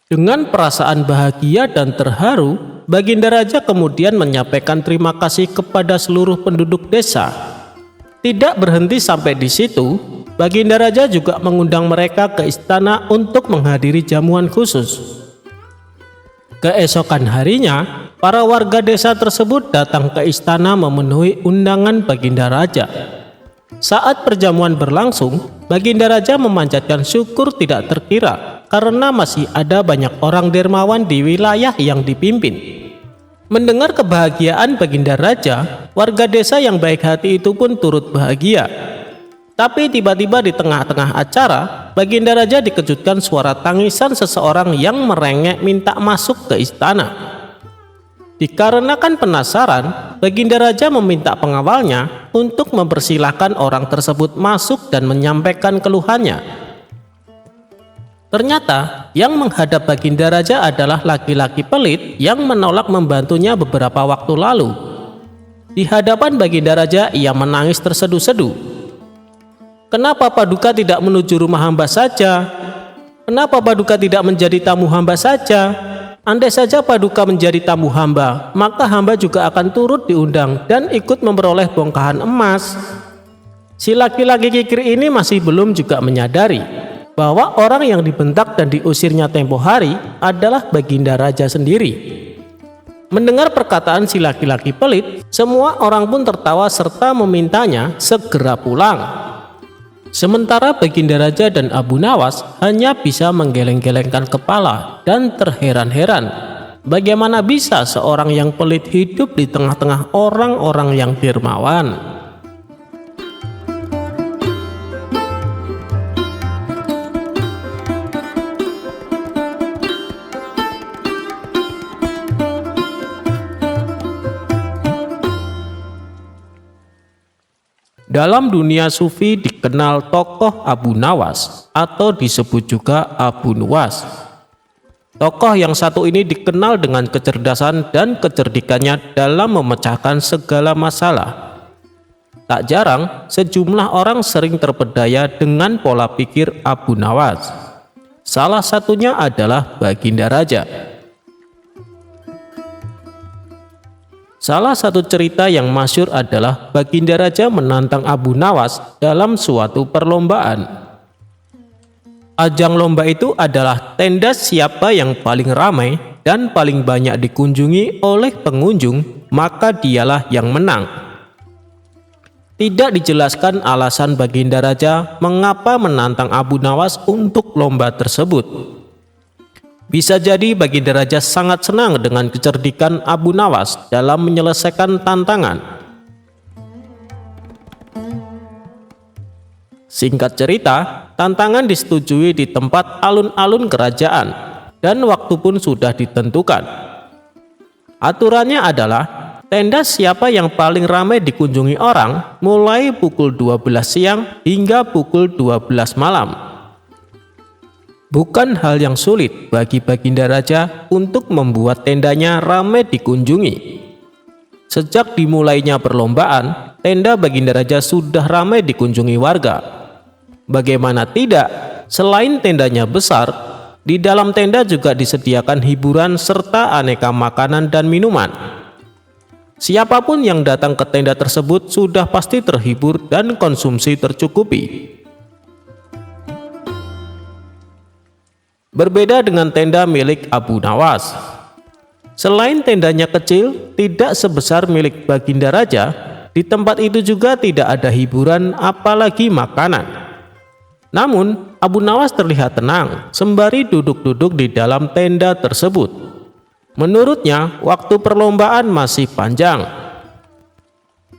Dengan perasaan bahagia dan terharu, Baginda Raja kemudian menyampaikan terima kasih kepada seluruh penduduk desa. Tidak berhenti sampai di situ, Baginda Raja juga mengundang mereka ke istana untuk menghadiri jamuan khusus. Keesokan harinya, para warga desa tersebut datang ke istana memenuhi undangan Baginda Raja. Saat perjamuan berlangsung, Baginda Raja memanjatkan syukur tidak terkira karena masih ada banyak orang dermawan di wilayah yang dipimpin. Mendengar kebahagiaan Baginda Raja, warga desa yang baik hati itu pun turut bahagia. Tapi tiba-tiba di tengah-tengah acara, Baginda Raja dikejutkan suara tangisan seseorang yang merengek minta masuk ke istana. Dikarenakan penasaran, Baginda Raja meminta pengawalnya untuk mempersilahkan orang tersebut masuk dan menyampaikan keluhannya. Ternyata yang menghadap Baginda Raja adalah laki-laki pelit yang menolak membantunya beberapa waktu lalu. Di hadapan Baginda Raja ia menangis terseduh-seduh. "Kenapa Paduka tidak menuju rumah hamba saja? Kenapa Paduka tidak menjadi tamu hamba saja? Andai saja Paduka menjadi tamu hamba, maka hamba juga akan turut diundang dan ikut memperoleh bongkahan emas." Si laki-laki kikir ini masih belum juga menyadari bahwa orang yang dibentak dan diusirnya tempo hari adalah Baginda Raja sendiri. Mendengar perkataan si laki-laki pelit, semua orang pun tertawa serta memintanya segera pulang. Sementara Baginda Raja dan Abu Nawas hanya bisa menggeleng-gelengkan kepala dan terheran-heran. Bagaimana bisa seorang yang pelit hidup di tengah-tengah orang-orang yang dermawan? Dalam dunia sufi dikenal tokoh Abu Nawas atau disebut juga Abu Nuwas. Tokoh yang satu ini dikenal dengan kecerdasan dan kecerdikannya dalam memecahkan segala masalah. Tak jarang sejumlah orang sering terpedaya dengan pola pikir Abu Nawas. Salah satunya adalah Baginda Raja. Salah satu cerita yang masyhur adalah Baginda Raja menantang Abu Nawas dalam suatu perlombaan. Ajang lomba itu adalah tenda siapa yang paling ramai dan paling banyak dikunjungi oleh pengunjung, maka dialah yang menang. Tidak dijelaskan alasan Baginda Raja mengapa menantang Abu Nawas untuk lomba tersebut. Bisa jadi Baginda Raja sangat senang dengan kecerdikan Abu Nawas dalam menyelesaikan tantangan. Singkat cerita, tantangan disetujui di tempat alun-alun kerajaan dan waktu pun sudah ditentukan. Aturannya adalah tenda siapa yang paling ramai dikunjungi orang mulai pukul 12 siang hingga pukul 12 malam. Bukan hal yang sulit bagi Baginda Raja untuk membuat tendanya ramai dikunjungi. Sejak dimulainya perlombaan, tenda Baginda Raja sudah ramai dikunjungi warga. Bagaimana tidak, selain tendanya besar, di dalam tenda juga disediakan hiburan serta aneka makanan dan minuman. Siapapun yang datang ke tenda tersebut sudah pasti terhibur dan konsumsi tercukupi. Berbeda dengan tenda milik Abu Nawas. Selain tendanya kecil, tidak sebesar milik Baginda Raja, di tempat itu juga tidak ada hiburan apalagi makanan. Namun, Abu Nawas terlihat tenang sembari duduk-duduk di dalam tenda tersebut. Menurutnya, waktu perlombaan masih panjang.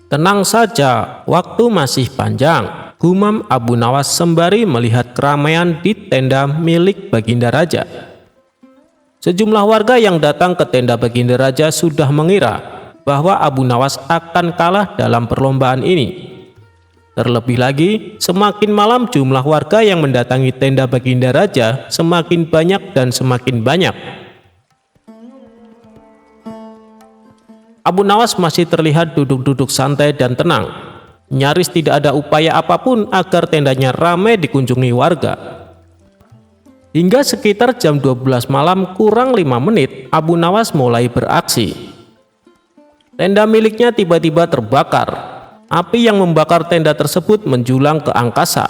Tenang saja, waktu masih panjang, gumam Abu Nawas sembari melihat keramaian di tenda milik Baginda Raja. Sejumlah warga yang datang ke tenda Baginda Raja sudah mengira bahwa Abu Nawas akan kalah dalam perlombaan ini. Terlebih lagi, semakin malam jumlah warga yang mendatangi tenda Baginda Raja semakin banyak dan semakin banyak. Abu Nawas masih terlihat duduk-duduk santai dan tenang. Nyaris tidak ada upaya apapun agar tendanya ramai dikunjungi warga. Hingga sekitar jam 12 malam kurang 5 menit, Abu Nawas mulai beraksi. Tenda miliknya tiba-tiba terbakar. Api yang membakar tenda tersebut menjulang ke angkasa.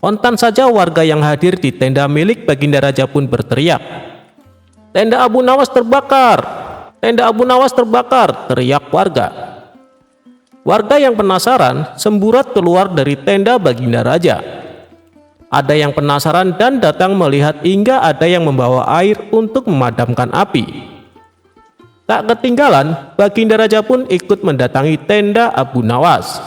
Kontan saja warga yang hadir di tenda milik Baginda Raja pun berteriak, "Tenda Abu Nawas terbakar! Tenda Abu Nawas terbakar!" teriak warga. Warga yang penasaran semburat keluar dari tenda Baginda Raja. Ada yang penasaran dan datang melihat hingga ada yang membawa air untuk memadamkan api. Tak ketinggalan, Baginda Raja pun ikut mendatangi tenda Abu Nawas.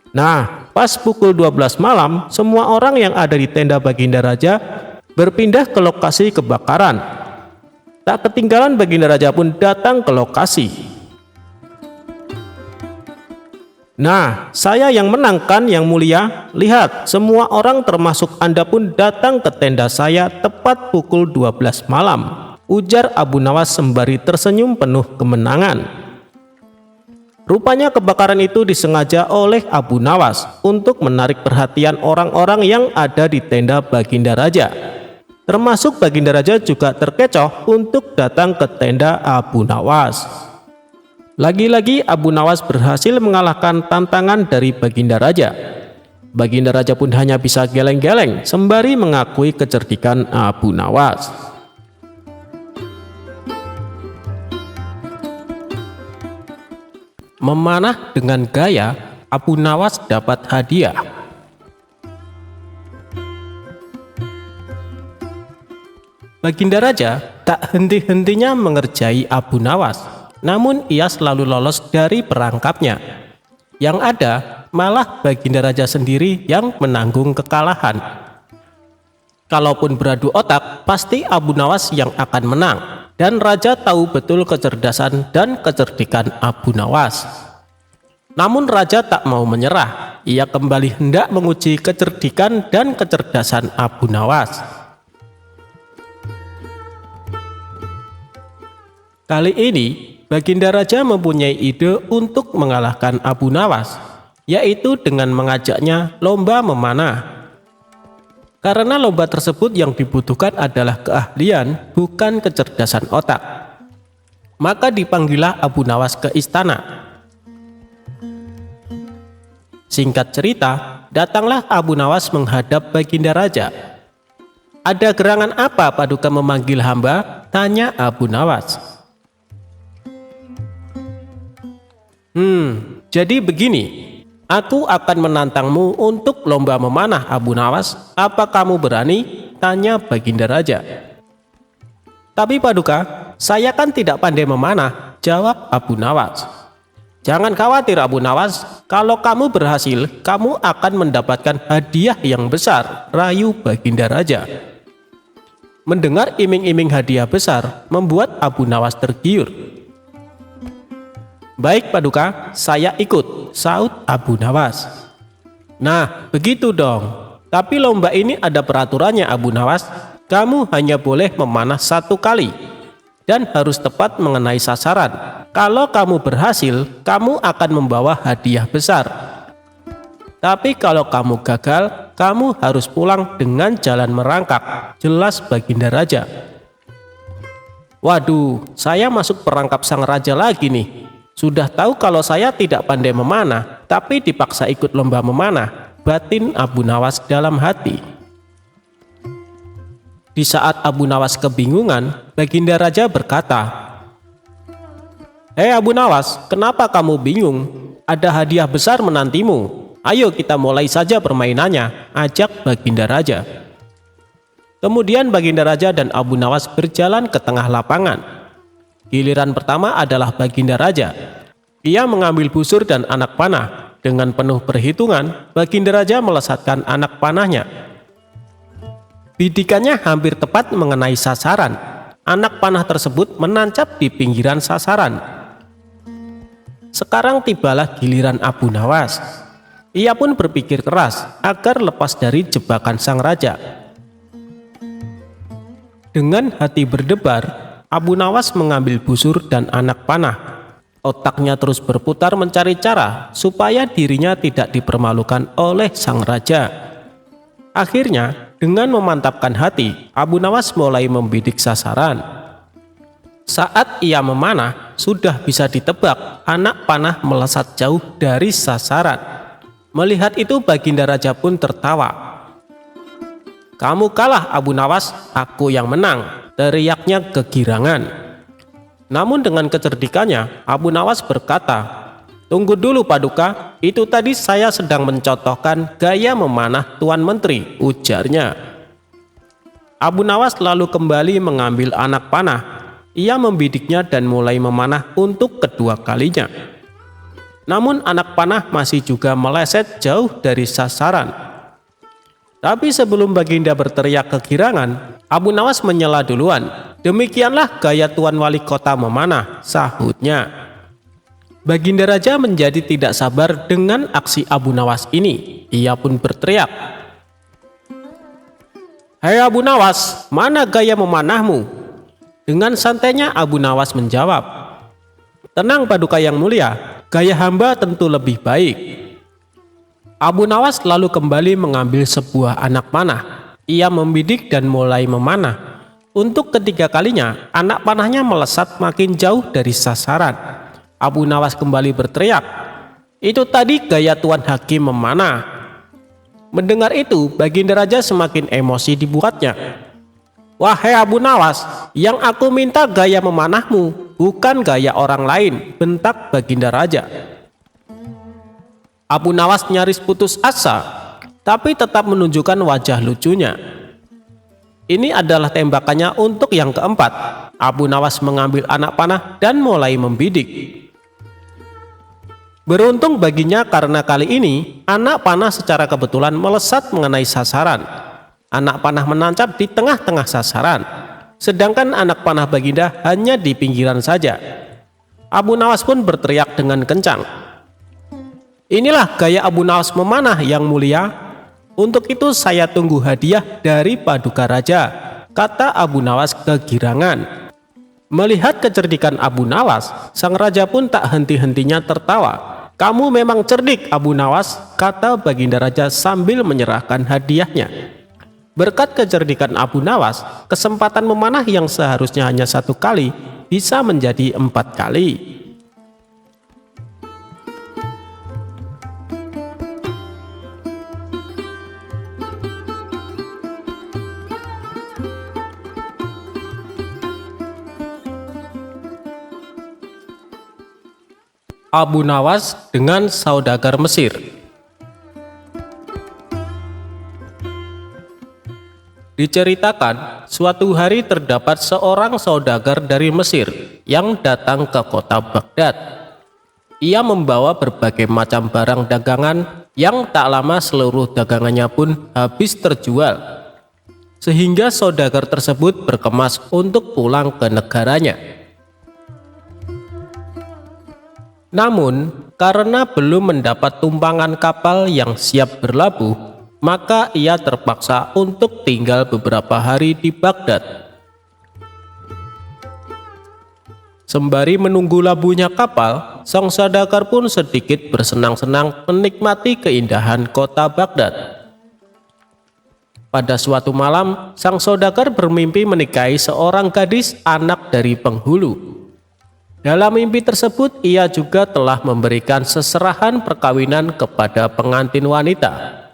Nah, pas pukul 12 malam, semua orang yang ada di tenda Baginda Raja berpindah ke lokasi kebakaran. Tak ketinggalan, Baginda Raja pun datang ke lokasi. Nah, saya yang menang kan yang mulia? Lihat, semua orang termasuk Anda pun datang ke tenda saya tepat pukul 12 malam. Ujar Abu Nawas sembari tersenyum penuh kemenangan. Rupanya kebakaran itu disengaja oleh Abu Nawas untuk menarik perhatian orang-orang yang ada di tenda Baginda Raja. Termasuk Baginda Raja juga terkecoh untuk datang ke tenda Abu Nawas. Lagi-lagi Abu Nawas berhasil mengalahkan tantangan dari Baginda Raja. Baginda Raja pun hanya bisa geleng-geleng sembari mengakui kecerdikan Abu Nawas. Memanah dengan gaya, Abu Nawas dapat hadiah. Baginda Raja tak henti-hentinya mengerjai Abu Nawas, namun ia selalu lolos dari perangkapnya. Yang ada, malah Baginda Raja sendiri yang menanggung kekalahan. Kalaupun beradu otak, pasti Abu Nawas yang akan menang. Dan Raja tahu betul kecerdasan dan kecerdikan Abu Nawas. Namun Raja tak mau menyerah. Ia kembali hendak menguji kecerdikan dan kecerdasan Abu Nawas. Kali ini, Baginda Raja mempunyai ide untuk mengalahkan Abu Nawas, yaitu dengan mengajaknya lomba memanah. Karena lomba tersebut yang dibutuhkan adalah keahlian, bukan kecerdasan otak. Maka dipanggillah Abu Nawas ke istana. Singkat cerita, datanglah Abu Nawas menghadap Baginda Raja. "Ada gerangan apa Paduka memanggil hamba?" tanya Abu Nawas. Jadi begini. Aku akan menantangmu untuk lomba memanah Abu Nawas. Apa kamu berani? Tanya Baginda Raja. Tapi Paduka, saya kan tidak pandai memanah, jawab Abu Nawas. Jangan khawatir Abu Nawas, kalau kamu berhasil, kamu akan mendapatkan hadiah yang besar, rayu Baginda Raja. Mendengar iming-iming hadiah besar, membuat Abu Nawas tergiur. Baik Paduka, saya ikut, saut Abu Nawas. Nah, begitu dong. Tapi lomba ini ada peraturannya Abu Nawas. Kamu hanya boleh memanah 1 kali dan harus tepat mengenai sasaran. Kalau kamu berhasil, kamu akan membawa hadiah besar. Tapi kalau kamu gagal, kamu harus pulang dengan jalan merangkak, jelas Baginda Raja. Waduh, saya masuk perangkap sang raja lagi nih. Sudah tahu kalau saya tidak pandai memanah, tapi dipaksa ikut lomba memanah, batin Abu Nawas dalam hati. Di saat Abu Nawas kebingungan, Baginda Raja berkata, "Hei Abu Nawas, kenapa kamu bingung? Ada hadiah besar menantimu. Ayo kita mulai saja permainannya," ajak Baginda Raja. Kemudian Baginda Raja dan Abu Nawas berjalan ke tengah lapangan. Giliran pertama adalah Baginda Raja. Ia mengambil busur dan anak panah. Dengan penuh perhitungan, Baginda Raja melesatkan anak panahnya. Bidikannya hampir tepat mengenai sasaran. Anak panah tersebut menancap di pinggiran sasaran. Sekarang tibalah giliran Abu Nawas. Ia pun berpikir keras agar lepas dari jebakan sang raja. Dengan hati berdebar, Abu Nawas mengambil busur dan anak panah. Otaknya terus berputar mencari cara supaya dirinya tidak dipermalukan oleh sang raja. Akhirnya, dengan memantapkan hati, Abu Nawas mulai membidik sasaran. Saat ia memanah, sudah bisa ditebak anak panah melesat jauh dari sasaran. Melihat itu Baginda Raja pun tertawa. "Kamu kalah Abu Nawas, aku yang menang," teriaknya kegirangan. Namun dengan kecerdikannya, Abu Nawas berkata, "Tunggu dulu Paduka, itu tadi saya sedang mencontohkan gaya memanah Tuan Menteri," ujarnya. Abu Nawas lalu kembali mengambil anak panah. Ia membidiknya dan mulai memanah untuk kedua kalinya. Namun anak panah masih juga meleset jauh dari sasaran. Tapi sebelum Baginda berteriak kegirangan, Abu Nawas menyela duluan. "Demikianlah gaya Tuan Wali Kota memanah," sahutnya. Baginda Raja menjadi tidak sabar dengan aksi Abu Nawas ini. Ia pun berteriak, "Hei Abu Nawas, mana gaya memanahmu?" Dengan santainya Abu Nawas menjawab, "Tenang Paduka yang mulia, gaya hamba tentu lebih baik." Abu Nawas lalu kembali mengambil sebuah anak panah. Ia membidik dan mulai memanah. Untuk ketiga kalinya, anak panahnya melesat makin jauh dari sasaran. Abu Nawas kembali berteriak, "Itu tadi gaya Tuan Hakim memanah." Mendengar itu, Baginda Raja semakin emosi dibuatnya. "Wahai Abu Nawas, yang aku minta gaya memanahmu, bukan gaya orang lain," bentak Baginda Raja. Abu Nawas nyaris putus asa, tapi tetap menunjukkan wajah lucunya. Ini adalah tembakannya untuk yang keempat. Abu Nawas mengambil anak panah dan mulai membidik. Beruntung baginya karena kali ini, anak panah secara kebetulan melesat mengenai sasaran. Anak panah menancap di tengah-tengah sasaran, sedangkan anak panah Baginda hanya di pinggiran saja. Abu Nawas pun berteriak dengan kencang, "Inilah gaya Abu Nawas memanah yang mulia. Untuk itu saya tunggu hadiah dari Paduka Raja," kata Abu Nawas kegirangan. Melihat kecerdikan Abu Nawas, sang raja pun tak henti-hentinya tertawa. "Kamu memang cerdik Abu Nawas," kata Baginda Raja sambil menyerahkan hadiahnya. Berkat kecerdikan Abu Nawas, kesempatan memanah yang seharusnya hanya 1 kali bisa menjadi 4 kali. Abu Nawas dengan saudagar Mesir. Diceritakan, suatu hari terdapat seorang saudagar dari Mesir yang datang ke kota Baghdad. Ia membawa berbagai macam barang dagangan yang tak lama seluruh dagangannya pun habis terjual. Sehingga saudagar tersebut berkemas untuk pulang ke negaranya. Namun, karena belum mendapat tumpangan kapal yang siap berlabuh, maka ia terpaksa untuk tinggal beberapa hari di Baghdad. Sembari menunggu labuhnya kapal, sang saudagar pun sedikit bersenang-senang menikmati keindahan kota Baghdad. Pada suatu malam, sang saudagar bermimpi menikahi seorang gadis anak dari penghulu. Dalam mimpi tersebut, ia juga telah memberikan seserahan perkawinan kepada pengantin wanita.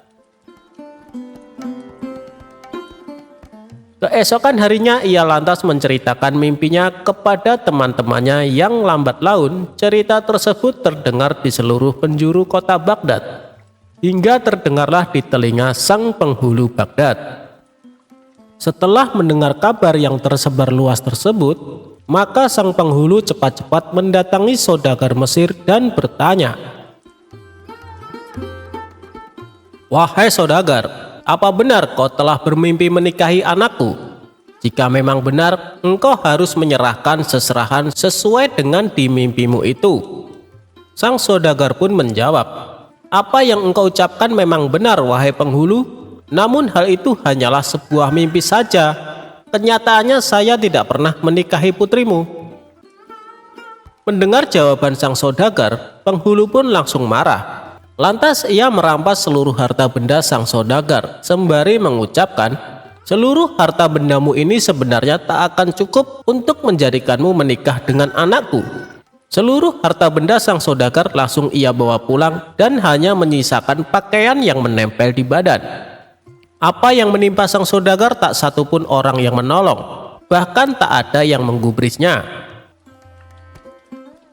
Keesokan harinya ia lantas menceritakan mimpinya kepada teman-temannya yang lambat laun. Cerita tersebut terdengar di seluruh penjuru kota Baghdad, hingga terdengarlah di telinga sang penghulu Baghdad. Setelah mendengar kabar yang tersebar luas tersebut, maka sang penghulu cepat-cepat mendatangi saudagar Mesir dan bertanya, "Wahai saudagar, apa benar kau telah bermimpi menikahi anakku? Jika memang benar, engkau harus menyerahkan seserahan sesuai dengan di mimpimu itu." Sang saudagar pun menjawab, "Apa yang engkau ucapkan memang benar, wahai penghulu. Namun hal itu hanyalah sebuah mimpi saja. Kenyataannya saya tidak pernah menikahi putrimu." Mendengar jawaban sang saudagar, penghulu pun langsung marah. Lantas ia merampas seluruh harta benda sang saudagar, sembari mengucapkan, "Seluruh harta bendamu ini sebenarnya tak akan cukup untuk menjadikanmu menikah dengan anakku." Seluruh harta benda sang saudagar langsung ia bawa pulang dan hanya menyisakan pakaian yang menempel di badan. Apa yang menimpa sang saudagar tak satupun orang yang menolong, bahkan tak ada yang menggubrisnya.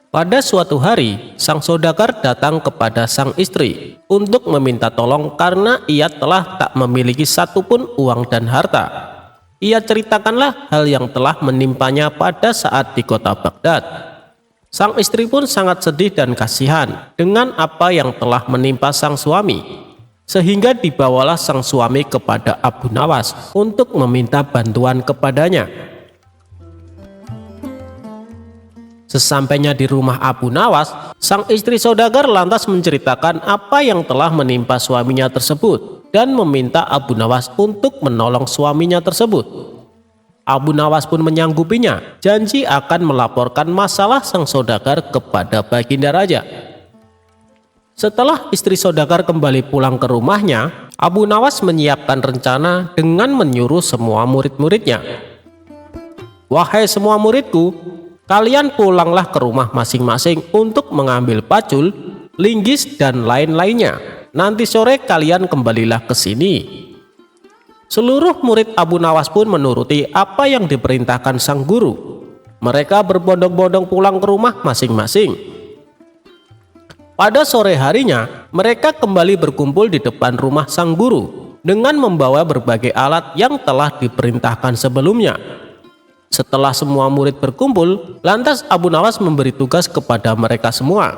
Pada suatu hari, sang saudagar datang kepada sang istri untuk meminta tolong karena ia telah tak memiliki satupun uang dan harta. Ia ceritakanlah hal yang telah menimpanya pada saat di kota Baghdad. Sang istri pun sangat sedih dan kasihan dengan apa yang telah menimpa sang suami, sehingga dibawalah sang suami kepada Abu Nawas untuk meminta bantuan kepadanya. Sesampainya di rumah Abu Nawas, sang istri saudagar lantas menceritakan apa yang telah menimpa suaminya tersebut dan meminta Abu Nawas untuk menolong suaminya tersebut. Abu Nawas pun menyanggupinya, janji akan melaporkan masalah sang saudagar kepada Baginda Raja. Setelah istri saudagar kembali pulang ke rumahnya, Abu Nawas menyiapkan rencana dengan menyuruh semua murid-muridnya, "Wahai semua muridku, kalian pulanglah ke rumah masing-masing untuk mengambil pacul, linggis, dan lain-lainnya. Nanti sore kalian kembalilah ke sini." Seluruh murid Abu Nawas pun menuruti apa yang diperintahkan sang guru. Mereka berbondong-bondong pulang ke rumah masing-masing. Pada sore harinya, mereka kembali berkumpul di depan rumah sang guru dengan membawa berbagai alat yang telah diperintahkan sebelumnya. Setelah semua murid berkumpul, lantas Abu Nawas memberi tugas kepada mereka semua.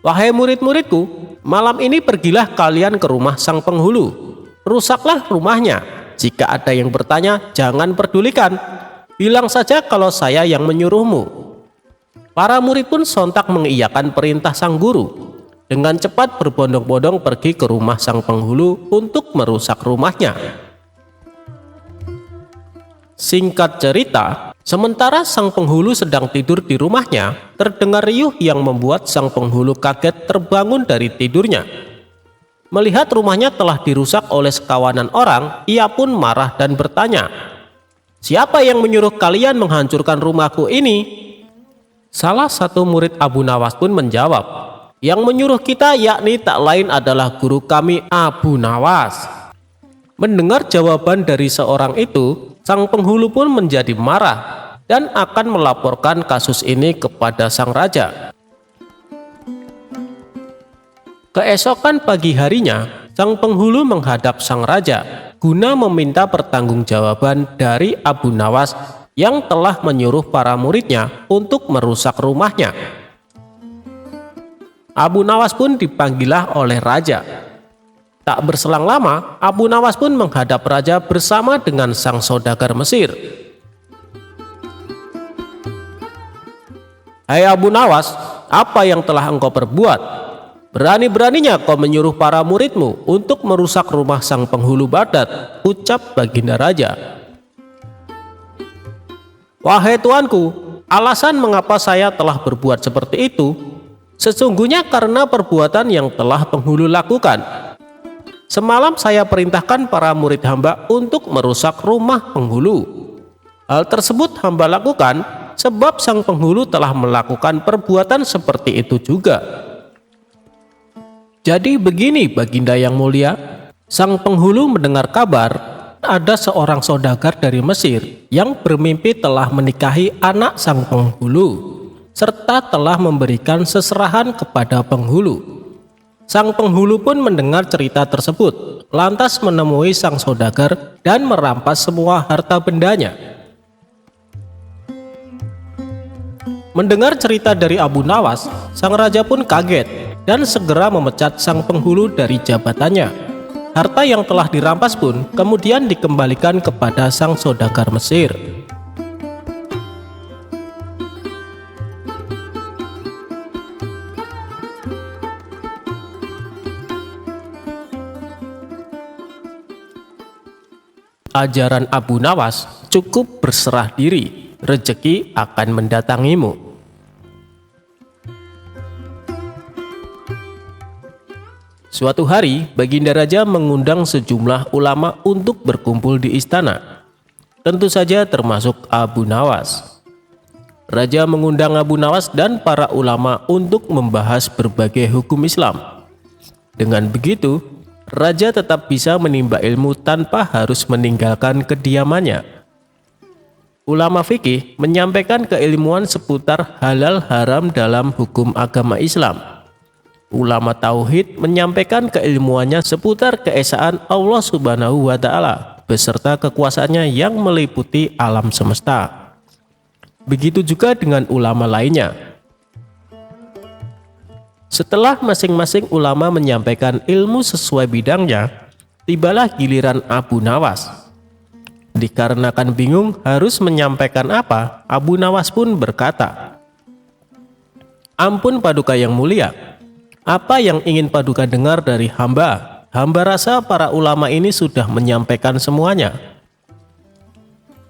"Wahai murid-muridku, malam ini pergilah kalian ke rumah sang penghulu. Rusaklah rumahnya. Jika ada yang bertanya, jangan pedulikan. Bilang saja kalau saya yang menyuruhmu." Para murid pun sontak mengiyakan perintah sang guru. Dengan cepat berbondong-bondong pergi ke rumah sang penghulu untuk merusak rumahnya. Singkat cerita, sementara sang penghulu sedang tidur di rumahnya, terdengar riuh yang membuat sang penghulu kaget terbangun dari tidurnya. Melihat rumahnya telah dirusak oleh sekawanan orang, ia pun marah dan bertanya, "Siapa yang menyuruh kalian menghancurkan rumahku ini?" Salah satu murid Abu Nawas pun menjawab, "Yang menyuruh kita yakni tak lain adalah guru kami Abu Nawas." Mendengar jawaban dari seorang itu, sang penghulu pun menjadi marah dan akan melaporkan kasus ini kepada sang raja. Keesokan pagi harinya, sang penghulu menghadap sang raja guna meminta pertanggungjawaban dari Abu Nawas yang telah menyuruh para muridnya untuk merusak rumahnya. Abu Nawas pun dipanggillah oleh raja. Tak berselang lama, Abu Nawas pun menghadap raja bersama dengan sang saudagar Mesir. "Hai Abu Nawas, apa yang telah engkau perbuat? Berani-beraninya kau menyuruh para muridmu untuk merusak rumah sang penghulu Baghdad," ucap baginda raja. "Wahai tuanku, alasan mengapa saya telah berbuat seperti itu sesungguhnya karena perbuatan yang telah penghulu lakukan. Semalam saya perintahkan para murid hamba untuk merusak rumah penghulu. Hal tersebut hamba lakukan sebab sang penghulu telah melakukan perbuatan seperti itu juga." Jadi begini baginda yang mulia, sang penghulu mendengar kabar ada seorang saudagar dari Mesir yang bermimpi telah menikahi anak sang penghulu serta telah memberikan seserahan kepada penghulu. Sang penghulu pun mendengar cerita tersebut, lantas menemui sang saudagar dan merampas semua harta bendanya. Mendengar cerita dari Abu Nawas, sang raja pun kaget dan segera memecat sang penghulu dari jabatannya. Harta yang telah dirampas pun kemudian dikembalikan kepada sang saudagar Mesir. Ajaran Abu Nawas cukup berserah diri, rezeki akan mendatangimu. Suatu hari, baginda raja mengundang sejumlah ulama untuk berkumpul di istana. Tentu saja termasuk Abu Nawas. Raja mengundang Abu Nawas dan para ulama untuk membahas berbagai hukum Islam. Dengan begitu, raja tetap bisa menimba ilmu tanpa harus meninggalkan kediamannya. Ulama fikih menyampaikan keilmuan seputar halal haram dalam hukum agama Islam. Ulama tauhid menyampaikan keilmuannya seputar keesaan Allah Subhanahu wa Ta'ala beserta kekuasaannya yang meliputi alam semesta. Begitu juga dengan ulama lainnya. Setelah masing-masing ulama menyampaikan ilmu sesuai bidangnya, tibalah giliran Abu Nawas. Dikarenakan bingung harus menyampaikan apa, Abu Nawas pun berkata, "Ampun Paduka yang mulia, apa yang ingin Paduka dengar dari hamba? Hamba rasa para ulama ini sudah menyampaikan semuanya."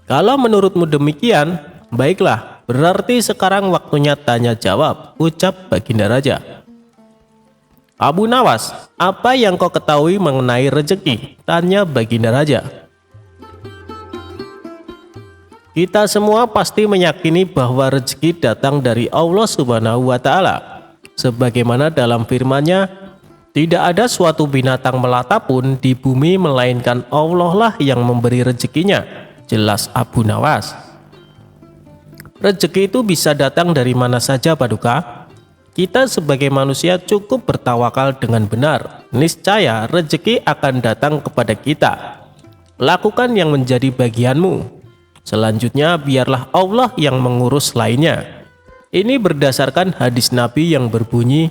"Kalau menurutmu demikian, baiklah, berarti sekarang waktunya tanya jawab," ucap baginda raja. "Abu Nawas, apa yang kau ketahui mengenai rezeki?" tanya baginda raja. "Kita semua pasti meyakini bahwa rezeki datang dari Allah Subhanahu wa Ta'ala. Sebagaimana dalam firman-Nya, tidak ada suatu binatang melata pun di bumi melainkan Allah lah yang memberi rezekinya," jelas Abu Nawas. "Rezeki itu bisa datang dari mana saja Paduka. Kita sebagai manusia cukup bertawakal dengan benar. Niscaya rezeki akan datang kepada kita. Lakukan yang menjadi bagianmu. Selanjutnya biarlah Allah yang mengurus lainnya." Ini berdasarkan hadis Nabi yang berbunyi,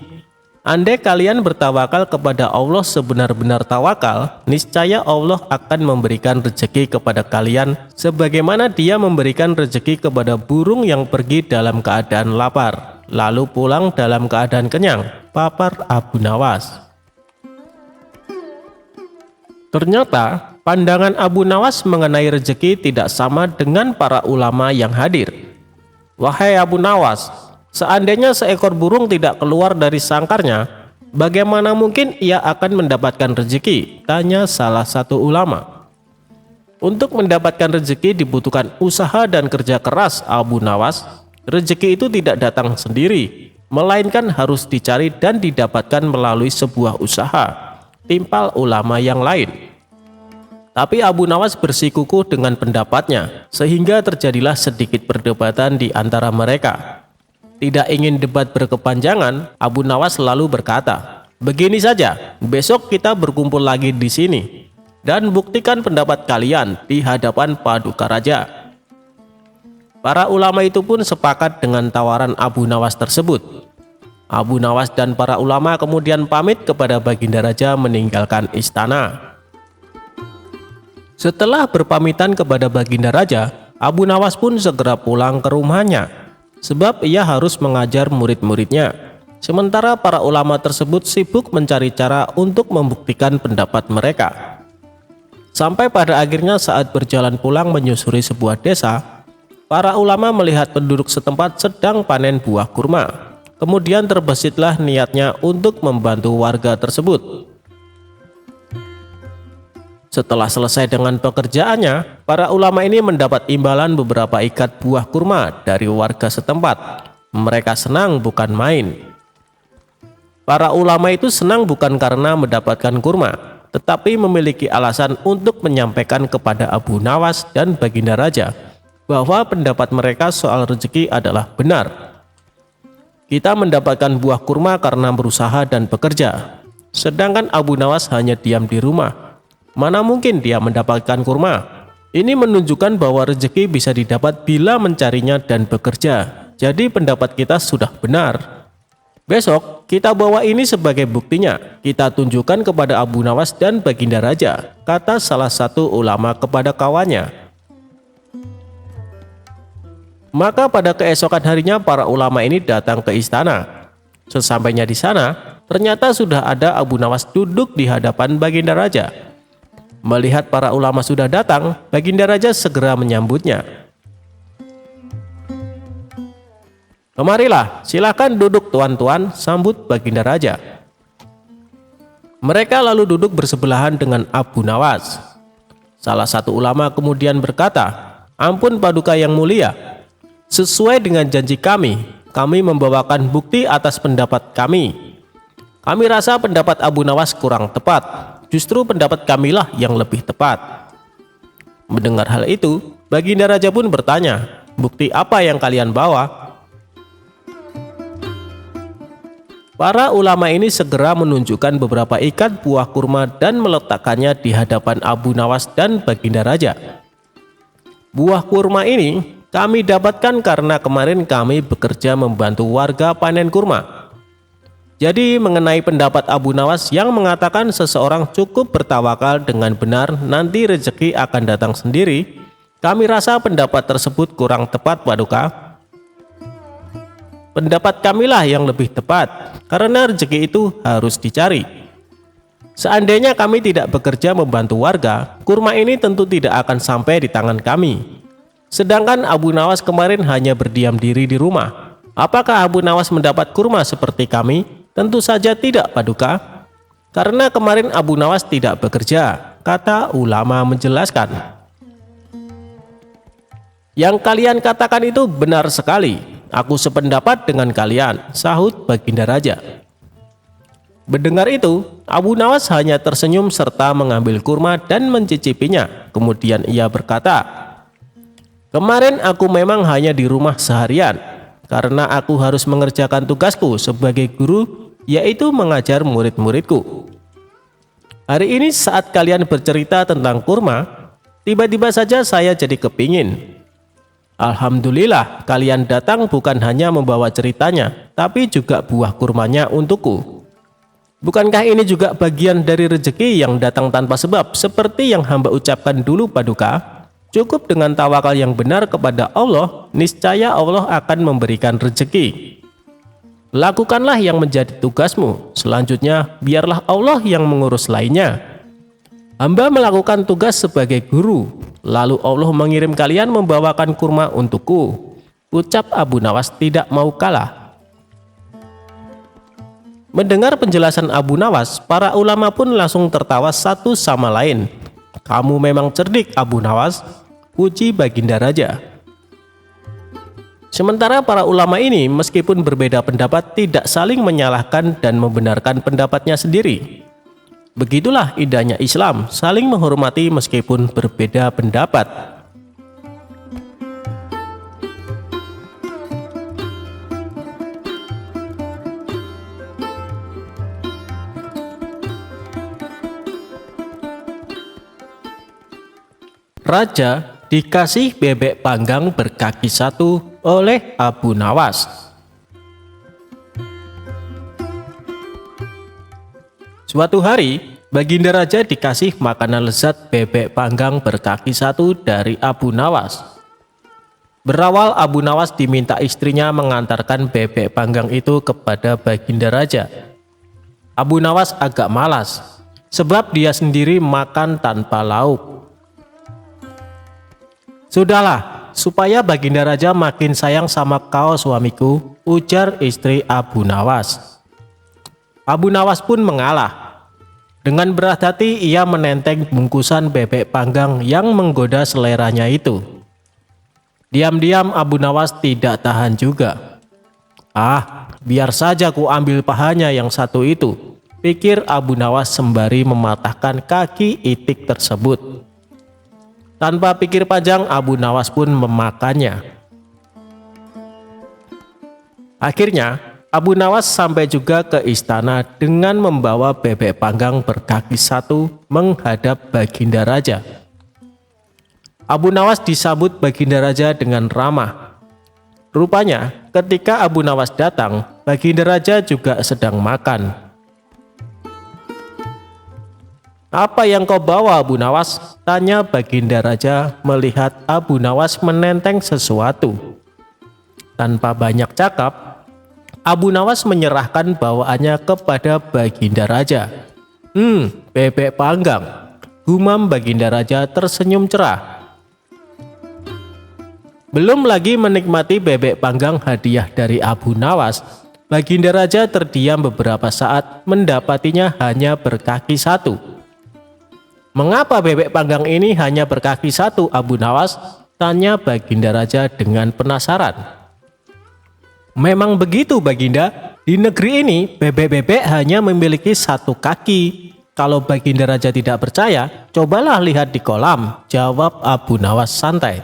"Andai kalian bertawakal kepada Allah sebenar-benar tawakal, niscaya Allah akan memberikan rezeki kepada kalian sebagaimana Dia memberikan rezeki kepada burung yang pergi dalam keadaan lapar, lalu pulang dalam keadaan kenyang," papar Abu Nawas. Ternyata pandangan Abu Nawas mengenai rezeki tidak sama dengan para ulama yang hadir. "Wahai Abu Nawas, seandainya seekor burung tidak keluar dari sangkarnya, bagaimana mungkin ia akan mendapatkan rezeki?" tanya salah satu ulama. "Untuk mendapatkan rezeki dibutuhkan usaha dan kerja keras Abu Nawas. Rezeki itu tidak datang sendiri, melainkan harus dicari dan didapatkan melalui sebuah usaha," timpal ulama yang lain. Tapi Abu Nawas bersikukuh dengan pendapatnya, sehingga terjadilah sedikit perdebatan di antara mereka. Tidak ingin debat berkepanjangan, Abu Nawas lalu berkata, "Begini saja, besok kita berkumpul lagi di sini dan buktikan pendapat kalian di hadapan Paduka Raja." Para ulama itu pun sepakat dengan tawaran Abu Nawas tersebut. Abu Nawas dan para ulama kemudian pamit kepada Baginda Raja meninggalkan istana. Setelah berpamitan kepada Baginda Raja, Abu Nawas pun segera pulang ke rumahnya, sebab ia harus mengajar murid-muridnya. Sementara para ulama tersebut sibuk mencari cara untuk membuktikan pendapat mereka. Sampai pada akhirnya saat berjalan pulang menyusuri sebuah desa, para ulama melihat penduduk setempat sedang panen buah kurma. Kemudian terbesitlah niatnya untuk membantu warga tersebut. Setelah selesai dengan pekerjaannya, para ulama ini mendapat imbalan beberapa ikat buah kurma dari warga setempat. Mereka senang bukan main. Para ulama itu senang bukan karena mendapatkan kurma, tetapi memiliki alasan untuk menyampaikan kepada Abu Nawas dan Baginda Raja bahwa pendapat mereka soal rezeki adalah benar. Kita mendapatkan buah kurma karena berusaha dan bekerja, sedangkan Abu Nawas hanya diam di rumah. Mana mungkin dia mendapatkan kurma? Ini menunjukkan bahwa rezeki bisa didapat bila mencarinya dan bekerja. Jadi pendapat kita sudah benar. Besok kita bawa ini sebagai buktinya. Kita tunjukkan kepada Abu Nawas dan Baginda Raja, kata salah satu ulama kepada kawannya. Maka pada keesokan harinya para ulama ini datang ke istana. Sesampainya di sana, ternyata sudah ada Abu Nawas duduk di hadapan Baginda Raja. Melihat para ulama sudah datang, Baginda Raja segera menyambutnya. "Kemarilah, silakan duduk tuan-tuan," sambut Baginda Raja. Mereka lalu duduk bersebelahan dengan Abu Nawas. Salah satu ulama kemudian berkata, "Ampun Paduka yang mulia, sesuai dengan janji kami membawakan bukti atas pendapat kami. Kami rasa pendapat Abu Nawas kurang tepat, justru pendapat kamilah yang lebih tepat." Mendengar hal itu, Baginda Raja pun bertanya, "Bukti apa yang kalian bawa?" Para ulama ini segera menunjukkan beberapa ikat buah kurma dan meletakkannya di hadapan Abu Nawas dan Baginda Raja. "Buah kurma ini kami dapatkan karena kemarin kami bekerja membantu warga panen kurma. Jadi mengenai pendapat Abu Nawas yang mengatakan seseorang cukup bertawakal dengan benar nanti rezeki akan datang sendiri, kami rasa pendapat tersebut kurang tepat Paduka. Pendapat kamilah yang lebih tepat, karena rezeki itu harus dicari. Seandainya kami tidak bekerja membantu warga, kurma ini tentu tidak akan sampai di tangan kami. Sedangkan Abu Nawas kemarin hanya berdiam diri di rumah. Apakah Abu Nawas mendapat kurma seperti kami? Tentu saja tidak Paduka. Karena kemarin Abu Nawas tidak bekerja," kata ulama menjelaskan. "Yang kalian katakan itu benar sekali. Aku sependapat dengan kalian," sahut Baginda Raja. Mendengar itu, Abu Nawas hanya tersenyum serta mengambil kurma dan mencicipinya. Kemudian ia berkata, "Kemarin aku memang hanya di rumah seharian, karena aku harus mengerjakan tugasku sebagai guru, yaitu mengajar murid-muridku. Hari ini saat kalian bercerita tentang kurma, tiba-tiba saja saya jadi kepingin. Alhamdulillah kalian datang bukan hanya membawa ceritanya, tapi juga buah kurmanya untukku. Bukankah ini juga bagian dari rezeki yang datang tanpa sebab, seperti yang hamba ucapkan dulu Paduka? Cukup dengan tawakal yang benar kepada Allah, niscaya Allah akan memberikan rezeki. Lakukanlah yang menjadi tugasmu, selanjutnya biarlah Allah yang mengurus lainnya. Hamba melakukan tugas sebagai guru, lalu Allah mengirim kalian membawakan kurma untukku," ucap Abu Nawas tidak mau kalah. Mendengar penjelasan Abu Nawas, para ulama pun langsung tertawa satu sama lain. "Kamu memang cerdik Abu Nawas," puji Baginda Raja. Sementara para ulama ini meskipun berbeda pendapat tidak saling menyalahkan dan membenarkan pendapatnya sendiri. Begitulah indahnya Islam, saling menghormati meskipun berbeda pendapat. Raja dikasih bebek panggang berkaki satu oleh Abu Nawas. Suatu hari, Baginda Raja dikasih makanan lezat bebek panggang berkaki 1 dari Abu Nawas. Berawal Abu Nawas diminta istrinya mengantarkan bebek panggang itu kepada Baginda Raja. Abu Nawas agak malas, sebab dia sendiri makan tanpa lauk. "Sudahlah, supaya Baginda Raja makin sayang sama kau suamiku," ujar istri Abu Nawas. Abu Nawas pun mengalah. Dengan berat hati ia menenteng bungkusan bebek panggang yang menggoda seleranya itu. Diam-diam Abu Nawas tidak tahan juga. Biar saja ku ambil pahanya yang satu itu," pikir Abu Nawas sembari mematahkan kaki itik tersebut. Tanpa pikir panjang, Abu Nawas pun memakannya. Akhirnya, Abu Nawas sampai juga ke istana dengan membawa bebek panggang berkaki 1 menghadap Baginda Raja. Abu Nawas disambut Baginda Raja dengan ramah. Rupanya, ketika Abu Nawas datang, Baginda Raja juga sedang makan. "Apa yang kau bawa, Abu Nawas?" tanya Baginda Raja melihat Abu Nawas menenteng sesuatu. Tanpa banyak cakap, Abu Nawas menyerahkan bawaannya kepada Baginda Raja. Bebek panggang," gumam Baginda Raja tersenyum cerah. Belum lagi menikmati bebek panggang hadiah dari Abu Nawas, Baginda Raja terdiam beberapa saat mendapatinya hanya berkaki 1. "Mengapa bebek panggang ini hanya berkaki 1, Abu Nawas?" tanya Baginda Raja dengan penasaran. "Memang begitu, Baginda. Di negeri ini bebek-bebek hanya memiliki 1 kaki. Kalau Baginda Raja tidak percaya, cobalah lihat di kolam," jawab Abu Nawas santai.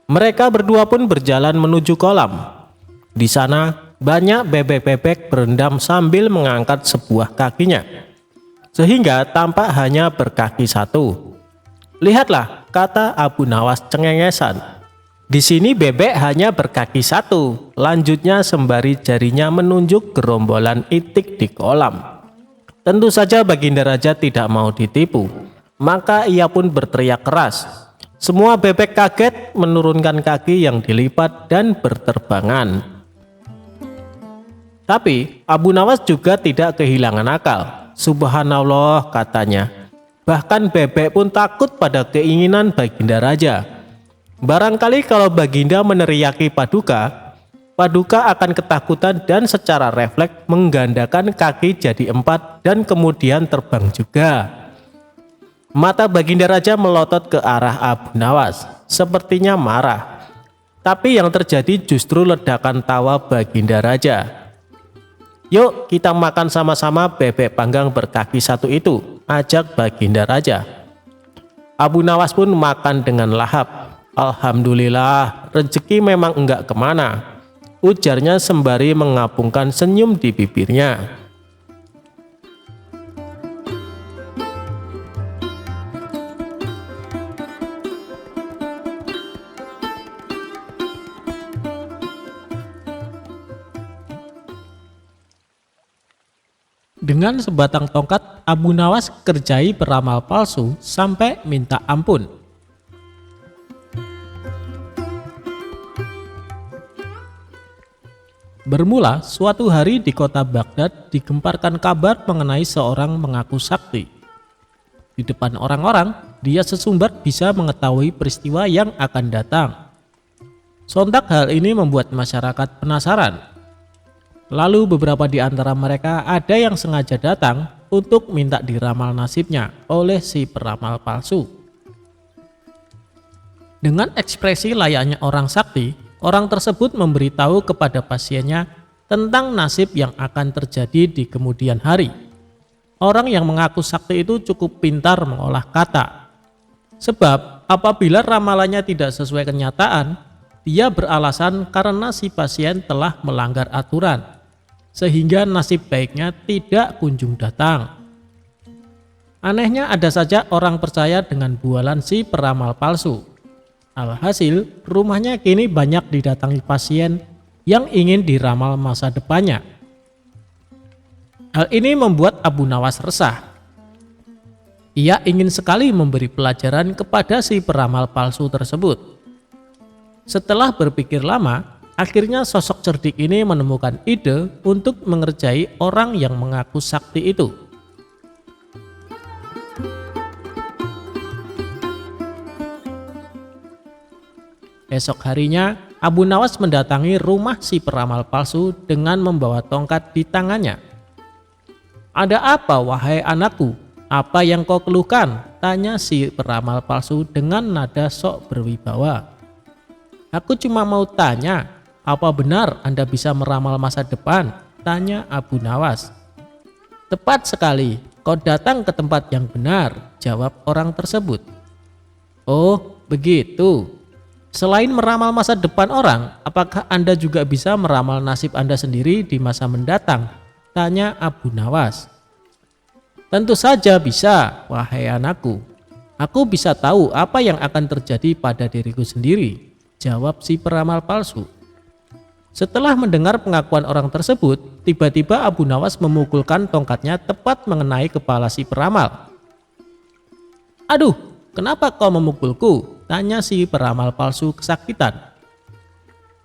Mereka berdua pun berjalan menuju kolam. Di sana banyak bebek-bebek berendam sambil mengangkat sebuah kakinya, sehingga tampak hanya berkaki 1. "Lihatlah," kata Abu Nawas cengengesan. "Di sini bebek hanya berkaki 1, lanjutnya sembari jarinya menunjuk gerombolan itik di kolam. Tentu saja Baginda Raja tidak mau ditipu, maka ia pun berteriak keras. Semua bebek kaget menurunkan kaki yang dilipat dan berterbangan. Tapi Abu Nawas juga tidak kehilangan akal. "Subhanallah," katanya. "Bahkan bebek pun takut pada keinginan Baginda Raja. Barangkali kalau Baginda meneriaki Paduka, Paduka akan ketakutan dan secara refleks menggandakan kaki jadi 4 dan kemudian terbang juga." Mata Baginda Raja melotot ke arah Abu Nawas, sepertinya marah. Tapi yang terjadi justru ledakan tawa Baginda Raja. "Yuk kita makan sama-sama bebek panggang berkaki 1 itu," ajak Baginda Raja. Abu Nawas pun makan dengan lahap. "Alhamdulillah, rezeki memang enggak kemana," ujarnya sembari mengapungkan senyum di bibirnya. Dengan sebatang tongkat, Abu Nawas kerjai peramal palsu sampai minta ampun. Bermula, suatu hari di kota Baghdad digemparkan kabar mengenai seorang mengaku sakti. Di depan orang-orang, dia sesumbar bisa mengetahui peristiwa yang akan datang. Sontak hal ini membuat masyarakat penasaran. Lalu beberapa di antara mereka ada yang sengaja datang untuk minta diramal nasibnya oleh si peramal palsu. Dengan ekspresi layaknya orang sakti, orang tersebut memberitahu kepada pasiennya tentang nasib yang akan terjadi di kemudian hari. Orang yang mengaku sakti itu cukup pintar mengolah kata. Sebab apabila ramalannya tidak sesuai kenyataan, dia beralasan karena si pasien telah melanggar aturan, sehingga nasib baiknya tidak kunjung datang. Anehnya ada saja orang percaya dengan bualan si peramal palsu. Alhasil, rumahnya kini banyak didatangi pasien yang ingin diramal masa depannya. Hal ini membuat Abu Nawas resah. Ia ingin sekali memberi pelajaran kepada si peramal palsu tersebut. Setelah berpikir lama, akhirnya sosok cerdik ini menemukan ide untuk mengerjai orang yang mengaku sakti itu. Esok harinya, Abu Nawas mendatangi rumah si peramal palsu dengan membawa tongkat di tangannya. "Ada apa, wahai anakku? Apa yang kau keluhkan?" tanya si peramal palsu dengan nada sok berwibawa. "Aku cuma mau tanya, apa benar Anda bisa meramal masa depan?" tanya Abu Nawas. "Tepat sekali, kau datang ke tempat yang benar," jawab orang tersebut. "Oh, begitu. Selain meramal masa depan orang, apakah Anda juga bisa meramal nasib Anda sendiri di masa mendatang?" tanya Abu Nawas. "Tentu saja bisa, wahai anakku. Aku bisa tahu apa yang akan terjadi pada diriku sendiri," jawab si peramal palsu. Setelah mendengar pengakuan orang tersebut, tiba-tiba Abu Nawas memukulkan tongkatnya tepat mengenai kepala si peramal. "Aduh, kenapa kau memukulku?" tanya si peramal palsu kesakitan.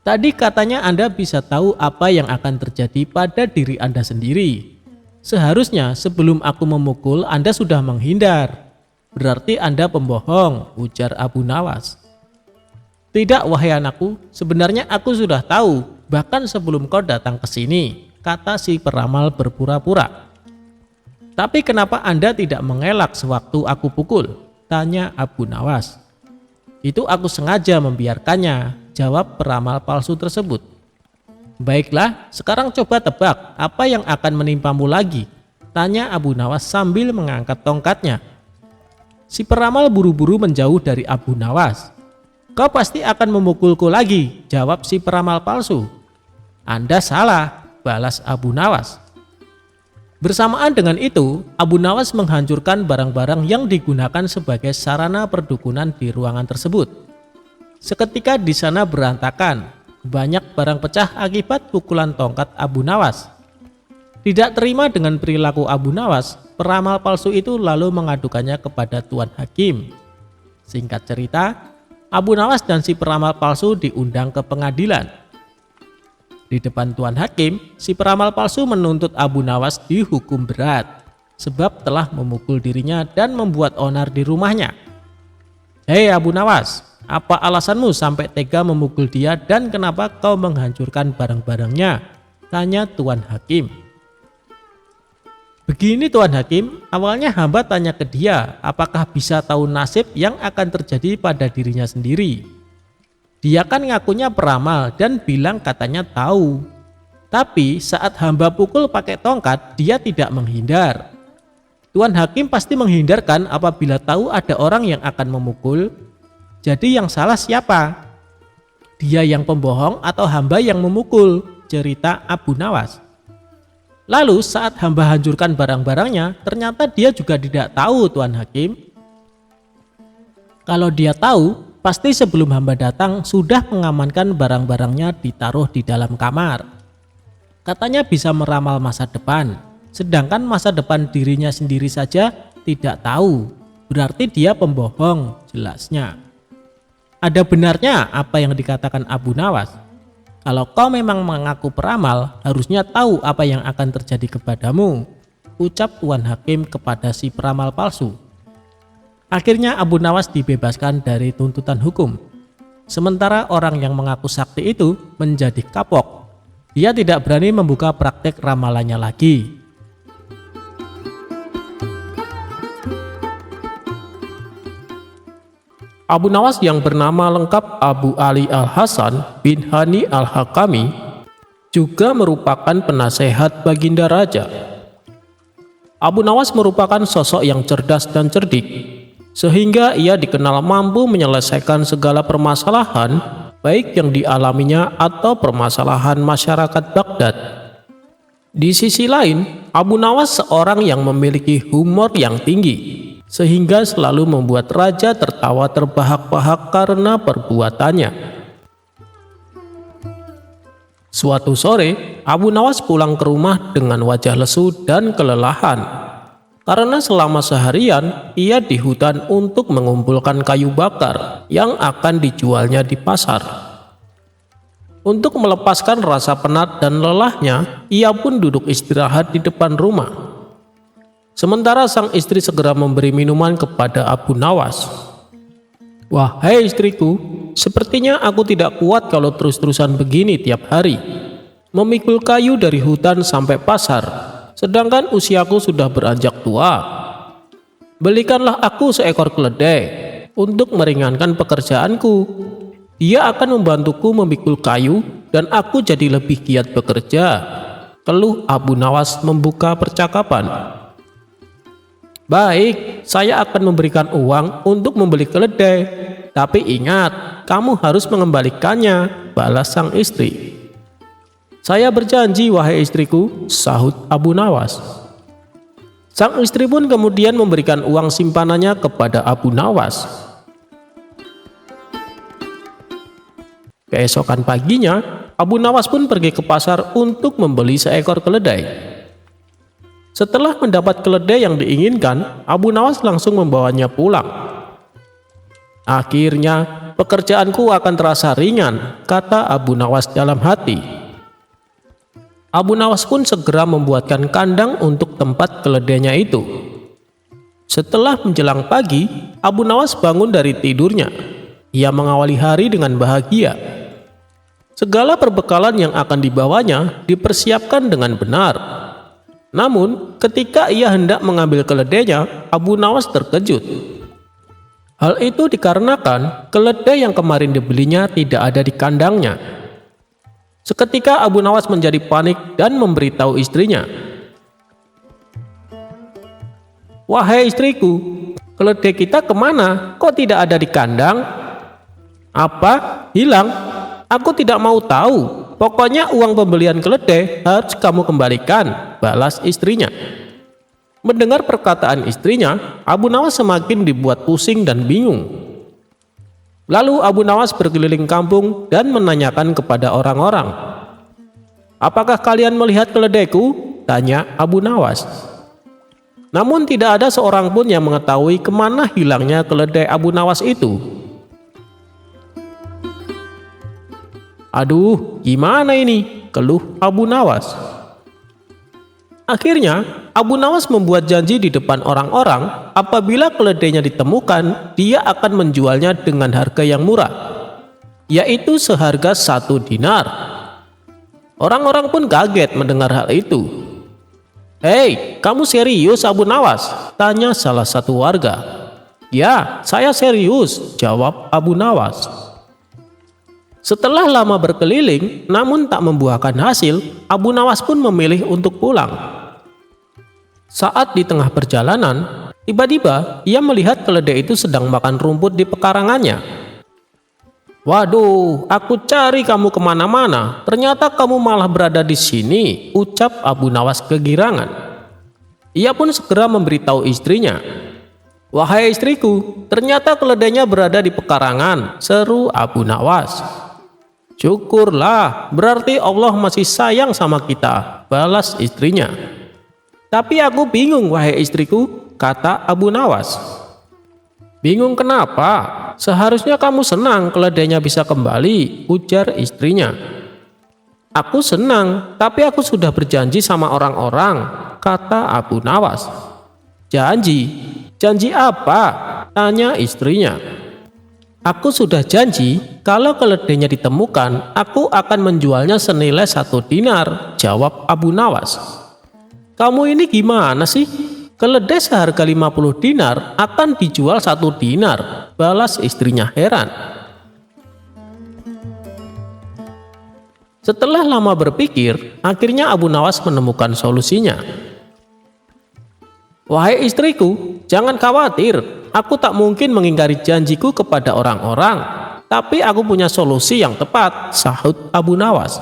"Tadi katanya Anda bisa tahu apa yang akan terjadi pada diri Anda sendiri. Seharusnya sebelum aku memukul Anda sudah menghindar. Berarti Anda pembohong," ujar Abu Nawas. "Tidak, wahai anakku, sebenarnya aku sudah tahu, bahkan sebelum kau datang ke sini," kata si peramal berpura-pura. "Tapi kenapa Anda tidak mengelak sewaktu aku pukul?" tanya Abu Nawas. "Itu aku sengaja membiarkannya," jawab peramal palsu tersebut. "Baiklah, sekarang coba tebak apa yang akan menimpamu lagi," tanya Abu Nawas sambil mengangkat tongkatnya. Si peramal buru-buru menjauh dari Abu Nawas. "Kau pasti akan memukulku lagi," jawab si peramal palsu. "Anda salah," balas Abu Nawas. Bersamaan dengan itu, Abu Nawas menghancurkan barang-barang yang digunakan sebagai sarana perdukunan di ruangan tersebut. Seketika di sana berantakan, banyak barang pecah akibat pukulan tongkat Abu Nawas. Tidak terima dengan perilaku Abu Nawas, peramal palsu itu lalu mengadukannya kepada Tuan Hakim. Singkat cerita, Abu Nawas dan si peramal palsu diundang ke pengadilan. Di depan Tuan Hakim, si peramal palsu menuntut Abu Nawas dihukum berat sebab telah memukul dirinya dan membuat onar di rumahnya. "Hei Abu Nawas, apa alasanmu sampai tega memukul dia dan kenapa kau menghancurkan barang-barangnya?" tanya Tuan Hakim. "Begini Tuan Hakim, awalnya hamba tanya ke dia apakah bisa tahu nasib yang akan terjadi pada dirinya sendiri. Dia kan ngakunya peramal dan bilang katanya tahu. Tapi saat hamba pukul pakai tongkat, dia tidak menghindar. Tuan Hakim pasti menghindarkan apabila tahu ada orang yang akan memukul. Jadi yang salah siapa? Dia yang pembohong atau hamba yang memukul?" cerita Abu Nawas. "Lalu saat hamba hancurkan barang-barangnya, ternyata dia juga tidak tahu Tuan Hakim. Kalau dia tahu, pasti sebelum hamba datang sudah mengamankan barang-barangnya ditaruh di dalam kamar. Katanya bisa meramal masa depan, sedangkan masa depan dirinya sendiri saja tidak tahu. Berarti dia pembohong," jelasnya. Ada benarnya apa yang dikatakan Abu Nawas. Kalau kau memang mengaku peramal, harusnya tahu apa yang akan terjadi kepadamu, ucap Tuan Hakim kepada si peramal palsu. Akhirnya Abu Nawas dibebaskan dari tuntutan hukum. Sementara orang yang mengaku sakti itu menjadi kapok. Dia tidak berani membuka praktek ramalannya lagi. Abu Nawas yang bernama lengkap Abu Ali Al-Hasan bin Hani Al-Hakami juga merupakan penasehat Baginda Raja. Abu Nawas merupakan sosok yang cerdas dan cerdik, sehingga ia dikenal mampu menyelesaikan segala permasalahan baik yang dialaminya atau permasalahan masyarakat Baghdad. Di sisi lain, Abu Nawas seorang yang memiliki humor yang tinggi, sehingga selalu membuat raja tertawa terbahak-bahak karena perbuatannya. Suatu sore, Abu Nawas pulang ke rumah dengan wajah lesu dan kelelahan. Karena selama seharian, ia di hutan untuk mengumpulkan kayu bakar yang akan dijualnya di pasar. Untuk melepaskan rasa penat dan lelahnya, ia pun duduk istirahat di depan rumah. Sementara sang istri segera memberi minuman kepada Abu Nawas. "Wahai istriku, sepertinya aku tidak kuat kalau terus-terusan begini tiap hari. Memikul kayu dari hutan sampai pasar, sedangkan usiaku sudah beranjak tua. Belikanlah aku seekor keledai untuk meringankan pekerjaanku. Dia akan membantuku memikul kayu dan aku jadi lebih giat bekerja," keluh Abu Nawas membuka percakapan. "Baik, saya akan memberikan uang untuk membeli keledai. Tapi ingat, kamu harus mengembalikannya," balas sang istri. "Saya berjanji, wahai istriku," sahut Abu Nawas. Sang istri pun kemudian memberikan uang simpanannya kepada Abu Nawas. Keesokan paginya, Abu Nawas pun pergi ke pasar untuk membeli seekor keledai. Setelah mendapat keledai yang diinginkan, Abu Nawas langsung membawanya pulang. "Akhirnya, pekerjaanku akan terasa ringan," kata Abu Nawas dalam hati. Abu Nawas pun segera membuatkan kandang untuk tempat keledainya itu. Setelah menjelang pagi, Abu Nawas bangun dari tidurnya. Ia mengawali hari dengan bahagia. Segala perbekalan yang akan dibawanya dipersiapkan dengan benar. Namun, ketika ia hendak mengambil keledainya, Abu Nawas terkejut. Hal itu dikarenakan keledai yang kemarin dibelinya tidak ada di kandangnya. Seketika Abu Nawas menjadi panik dan memberitahu istrinya. "Wahai istriku, keledai kita kemana? Kok tidak ada di kandang?" "Apa? Hilang? Aku tidak mau tahu. Pokoknya uang pembelian keledai harus kamu kembalikan," balas istrinya. Mendengar perkataan istrinya, Abu Nawas semakin dibuat pusing dan bingung. Lalu Abu Nawas berkeliling kampung dan menanyakan kepada orang-orang. "Apakah kalian melihat keledaiku?" tanya Abu Nawas. Namun tidak ada seorang pun yang mengetahui kemana hilangnya keledai Abu Nawas itu. "Aduh, gimana ini?" keluh Abu Nawas. Akhirnya, Abu Nawas membuat janji di depan orang-orang, apabila keledainya ditemukan, dia akan menjualnya dengan harga yang murah, yaitu seharga 1 dinar. Orang-orang pun kaget mendengar hal itu. "Hei, kamu serius Abu Nawas?" tanya salah satu warga. "Ya, saya serius," jawab Abu Nawas. Setelah lama berkeliling, namun tak membuahkan hasil, Abu Nawas pun memilih untuk pulang. Saat di tengah perjalanan, tiba-tiba ia melihat keledai itu sedang makan rumput di pekarangannya. "Waduh, aku cari kamu kemana-mana, ternyata kamu malah berada di sini," ucap Abu Nawas kegirangan. Ia pun segera memberitahu istrinya. "Wahai istriku, ternyata keledainya berada di pekarangan," seru Abu Nawas. "Syukurlah, berarti Allah masih sayang sama kita," balas istrinya. "Tapi aku bingung, wahai istriku," kata Abu Nawas. "Bingung kenapa? Seharusnya kamu senang keledainya bisa kembali," ujar istrinya. "Aku senang, tapi aku sudah berjanji sama orang-orang," kata Abu Nawas. "Janji? Janji apa?" tanya istrinya. "Aku sudah janji, kalau keledainya ditemukan, aku akan menjualnya senilai 1 dinar, jawab Abu Nawas. "Kamu ini gimana sih? Keledai seharga 50 dinar akan dijual 1 dinar, balas istrinya heran. Setelah lama berpikir, akhirnya Abu Nawas menemukan solusinya. "Wahai istriku, jangan khawatir, aku tak mungkin mengingkari janjiku kepada orang-orang, tapi aku punya solusi yang tepat," sahut Abu Nawas.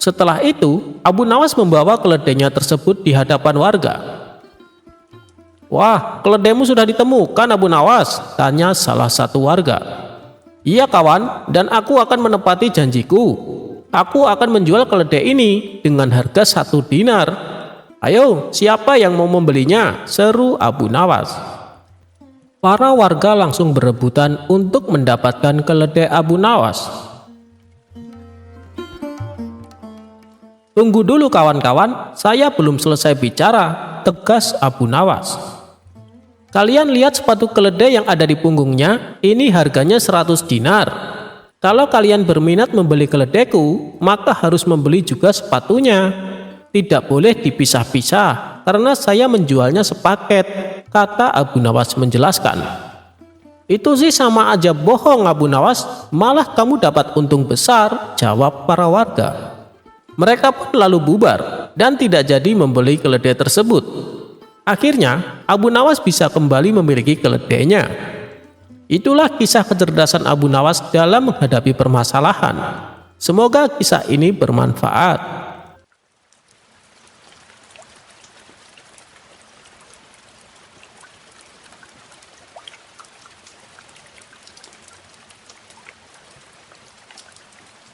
Setelah itu, Abu Nawas membawa keledainya tersebut di hadapan warga. "Wah, keledaimu sudah ditemukan Abu Nawas?" tanya salah satu warga. "Iya kawan, dan aku akan menepati janjiku. Aku akan menjual keledai ini dengan harga 1 dinar. Ayo, siapa yang mau membelinya? Seru Abu Nawas. Para warga langsung berebutan untuk mendapatkan keledai Abu Nawas. Tunggu dulu kawan-kawan, saya belum selesai bicara, tegas Abu Nawas. Kalian lihat sepatu keledai yang ada di punggungnya, ini harganya 100 dinar. Kalau kalian berminat membeli keledaiku, maka harus membeli juga sepatunya. Tidak boleh dipisah-pisah, karena saya menjualnya sepaket, kata Abu Nawas menjelaskan. Itu sih sama aja bohong Abu Nawas, malah kamu dapat untung besar, jawab para warga. Mereka pun lalu bubar dan tidak jadi membeli keledai tersebut. Akhirnya, Abu Nawas bisa kembali memiliki keledainya. Itulah kisah kecerdasan Abu Nawas dalam menghadapi permasalahan. Semoga kisah ini bermanfaat.